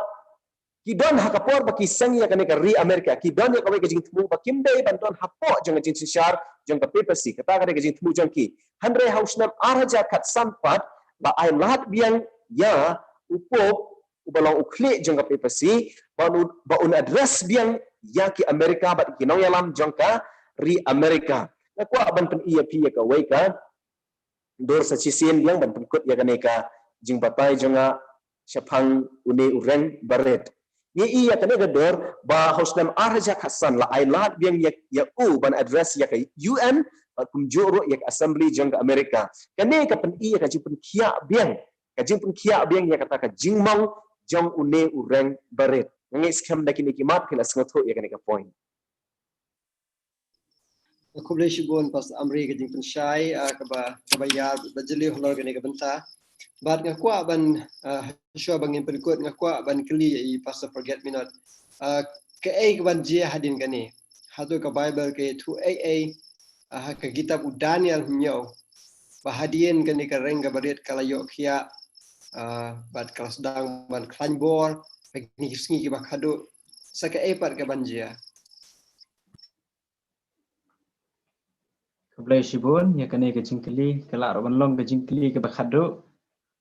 [SPEAKER 2] kidon hakapor baki sangi ya kanika ri Amerika kidon ya kawai kajing temu bakim day bantuan hapo jong jing sinsyar jong ka pepasi kata kada kajing temu jong ki handre hausnam araja kat sampat ba ai lahat biang ya upo ubalong ukli jong ka pepasi ba un address biang ya ki Amerika ba kinong yalam jong ka ri Amerika na kwa ban pen iya pi ya ka wai ka dor sa chisin biang ban pengkut ya kanika jing batai jonga syapang uni ureng baret ni iya kane gador ba hosnam arja khasan la ailat biang ya ban address ya ka UN kum juro ya assembly jong ka Amerika kane ka pen iya ka jipun kia biang ya kata ka jingmong jong une ureng baret ngi scam dakini kimat kila sngatho ya kane ka point
[SPEAKER 4] Kublai shibon pas amri ke jing pensyai ka bayar bajeli holor ke ka benta bat ngakwa ban syo bangin perikut ngakwa ban keli I pas forget me not ke ai ban je hadin kani hadu ka Bible ke 2AA ka kitab Daniel nyo bahadien kani ka reng ka barit kala yo kia bat kelas dang ban klanbor ni sngi ki bakado sa ka ai pat ka ban je
[SPEAKER 1] Keblai shibun ya kane ke jingkeli kala roban long ke jingkeli ke bakhado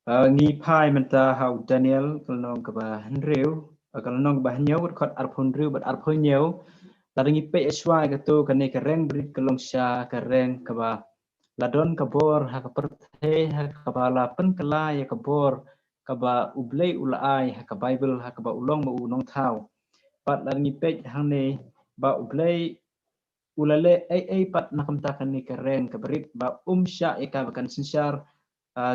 [SPEAKER 1] ngi pai menta hau Daniel kalnong ke ba hanreu kalnong ba hanyau khot arphon reu bat arphon nyau taringi pe eswa ke tu kane ke reng brit kalong sya ke reng ke ba ladon ke bor ha ke perthe ha ke bala pen kala ya ke bor ke ba ublei ulai ha ke Bible ha ke ba ulong ma unong thau pat taringi pe hang ne ba ublei ulale ai pat nakamta kani keren kabrit ba sya eka bakan sinsyar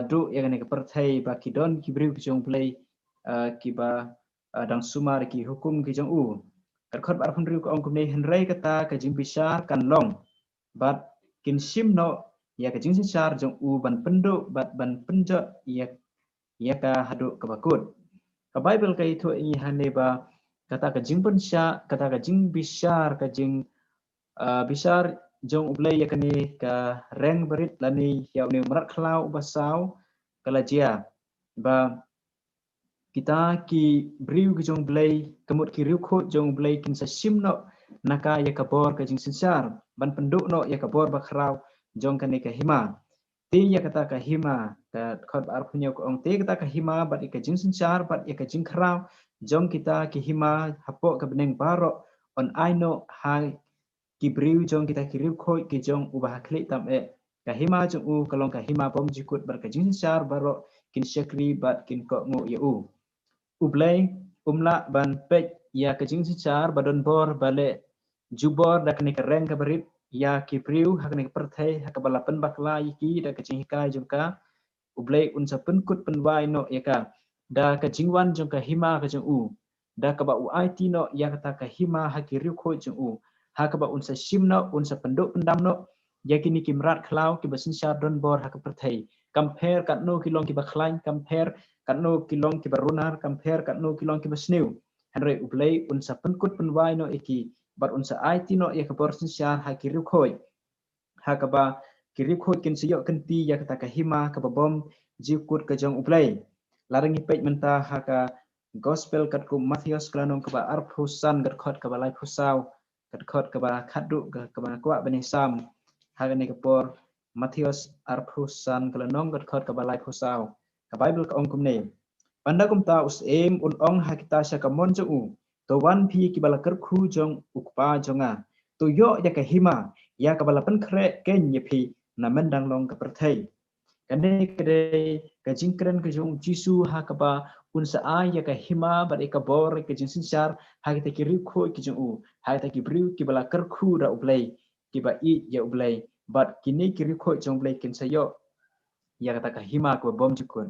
[SPEAKER 1] du ya kani perthai ba kidon kibriu kijong play kiba dang sumar ki hukum kijong u karkhot bar phunriu ko ong kumne henrai kata kajing bisar kan long bat kin sim no ya kajing sinsyar jong u ban pendu bat ban penjo ya ka hadu kabakut ka Bible kai thu i hane ba kata kajing pensya kata kajing bisar kajing bisar jong ublay yakani ka reng berit lani yaw ni merat khlau basau kalajia ba kita ki briu ki jong blay kemut ki riu khot jong blay kin sa simno naka ya kabor ka jing sinsar ban penduk no ya kabor ba khrau jong kani ka hima ti ya kata ka hima ka khot ar punyo ko ong ti kata ka hima bat ka jing sinsar bat ya ka jing khrau jong kita ki hima hapo ka beneng baro on aino hai kibriu jong kita kiriu khoi ki jong ubah kli tam kahima jong u kalong kahima pom jikut berkajing syar baro kin syakri bat kin ko ngo ya u ublay umla ban pej ya kajing syar badon bor bale jubor dak ni kereng ka berit ya kibriu hak ni perthai hak balapan bakla yiki dak kajing hikai jong ka ublay unsa penkut penwai no ya ka da kajing wan jong kahima ka jong u da ka ba u it no ya kata kahima hakiriu khoi jong u hakaba unsa simno unsa penduk pendamno yakini kimrat khlau ki basin sya don bor hak perthai compare kat no kilong ki bakhlain compare kat no kilong ki barunar compare kat no kilong ki basniu hanre ublay unsa penkut penwai no iki bar unsa it no ya kabor sin sya hakiru khoi hakaba kiri khot kin siyok kenti ya kata kahima kababom jikut kajong uplay larang ipej mentah haka gospel kat ku Matthews klanong kaba arphusan kat khot kaba lai phusau kat khot kaba khadu kaba kwa bani sam haga ne kapor Matthews arphusan klanong kat khot kaba lai phusau ka Bible ka ong kumne panda kum ta us em un ong hakita sya ka mon u to wan phi kibala kar khu jong ukpa jonga to yo ya ka hima ya kabala pen kre ken ye phi na mendang long ka perthai kane kre ka jingkren ka jong jisu hakaba unsa ya ka hima ba ka bor ka jing sinsar ha kita ki rikho ki jong u ha kita ki briu ki bala kar khu ra ublai ki ba I ya ublai bat kini ki rikho jong blai kin sayo ya kata ka hima ko bom jukun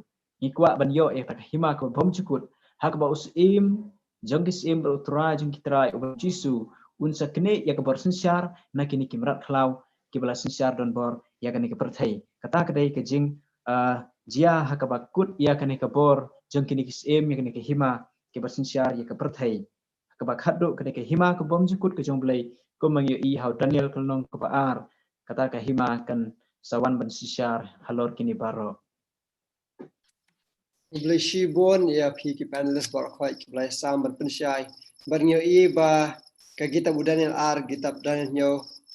[SPEAKER 1] ikwa ban yo ya kata hima ko bom jukut ha ka ba us im jong kis im ro tra jong kitra u jisu unsa kene ya ka bor sinsar na kini ki mrat khlau ki bala sinsar don bor ya kani ka perthai kata ka dai ka jing jia ha ka ba kut ya kani ka bor jong kini kis em ya kani ka hima ke bersinsar ya ke perthai ke ba khaddo ke ke hima ke bom jukut ke jong blai ko mang yo I hau Daniel kelong ke baar kata ka hima kan sawan bersinsar halor kini baro
[SPEAKER 4] Blai shi bon ya phi ki panelist bar khoi ki blai sam ban pensyai bar nyo I ba ka kitab Daniel ar kitab Daniel nyo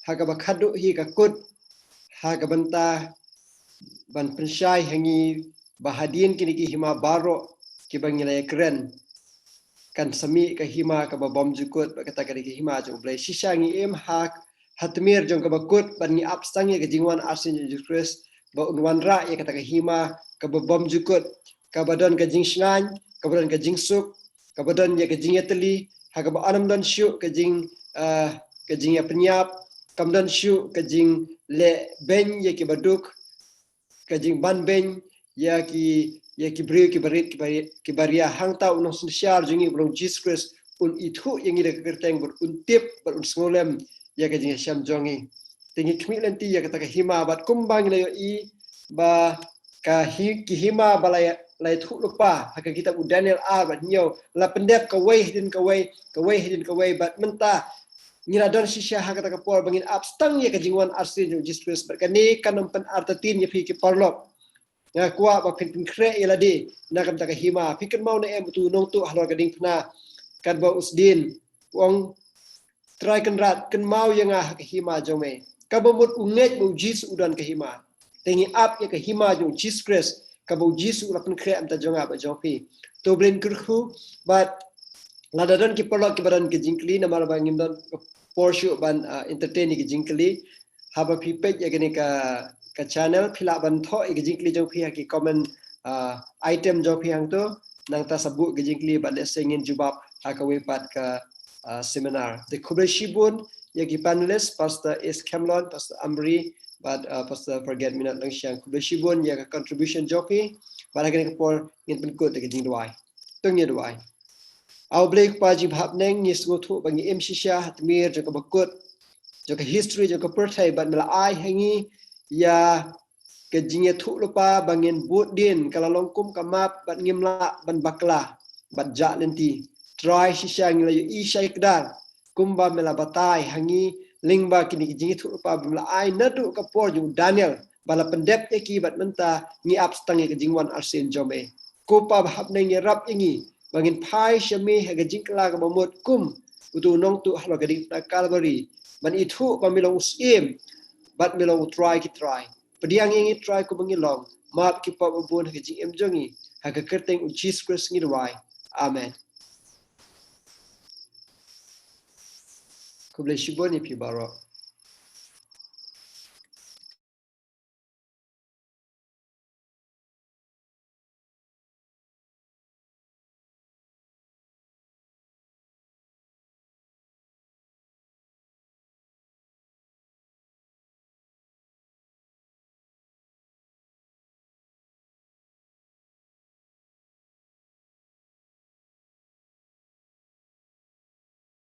[SPEAKER 4] ha ka ba khaddu hi ka kut ha ka banta ban pensyai hangi bahadin kini ki hima baro ki bangilai keren kan sami ka hima ka ba bom jukut ba kata ka ki hima jong blai shisha ngi em hak hatmir jong ka ba kut ban ni abstang ya ka jingwan arsin Jesus ba unwan ra ya kata ka hima ka ba bom jukut ka badan ka jing shngan ka badan ka jing suk ka badan ya ka jing yatli ha ka ba anam dan syu ka jing ya penyap kam dan syu ka jing le ben ya ki baduk ka jing ban ben ya ki bri ki barit ki baria hang ta unong sunsyar jingi belum Jesus Christ un itu yang ida kerteng ber untip ber unsngolem ya ka jing syam jongi tingi kmi lenti ya kata ka hima bat kumbang le yo I ba ka ki hima balaya lai thu lupa haka kitab Daniel ar bat nyo la pendep ka wei hidin ka wei bat menta ngira don shisha haka ta ka por bangin abstang ya ka jingwan arsin jo Jesus Christ bat kani kanom pen artatin ya phi ki parlok ya kwa ba pin kre ila di na kam ta ka hima phikan mau na em tu nong tu halor ka ding phna kan ba usdin wong try kan rat kan mau yang ah ka hima jome ka ba mut unget bu Jesus udan ka hima tengi ap ya ka hima jo Jesus Christ ka bu Jesus la pen kre am ta jonga ba jopi to blen kurhu but ladadan ki parlok ki badan ki jingkli na mar bangim don porshu ban entertain ki jingkli haba phi page ya gani ka channel phila ban tho ki jingkli jo phi ki comment item jo phi hang to nang ta sabu ki jingkli ba le sengin jubab ha ka we pat ka seminar the kubeshibun ya ki panelist pastor is Cameron pastor Amri but pastor forget minat lang siang kubeshibun ya ka contribution jo phi ba la gani ka por in pen ko ki jing dwai tung ye dwai au blek pa ji bhap neng ni sgo thu bangi em shisha hatmir jo ka bakut jo ka history jo ka perthai ban mala ai hangi ya ke jingya thu lupa bangin but din kala longkum kamap ban ngimla ban bakla ban ja lenti try shisha ngila yo I shai kdar kumba mela batai hangi lingba kini jingya thu lupa ban mala ai nadu ka por jo Daniel bala pendep eki bat menta ni abstang ke jingwan arsin jome kopa bhap neng ya rap ingi bangin pai syami haga jingkla ka bamut kum utu nong tu halo gading na Calvary ban itu pamilong usim bat milong try ki try pediang ingi try ko bangilong map ki pa babun haga jing em jongi haga kerteng u Jesus Christ ngi dwai amen ko ble shiboni pi baro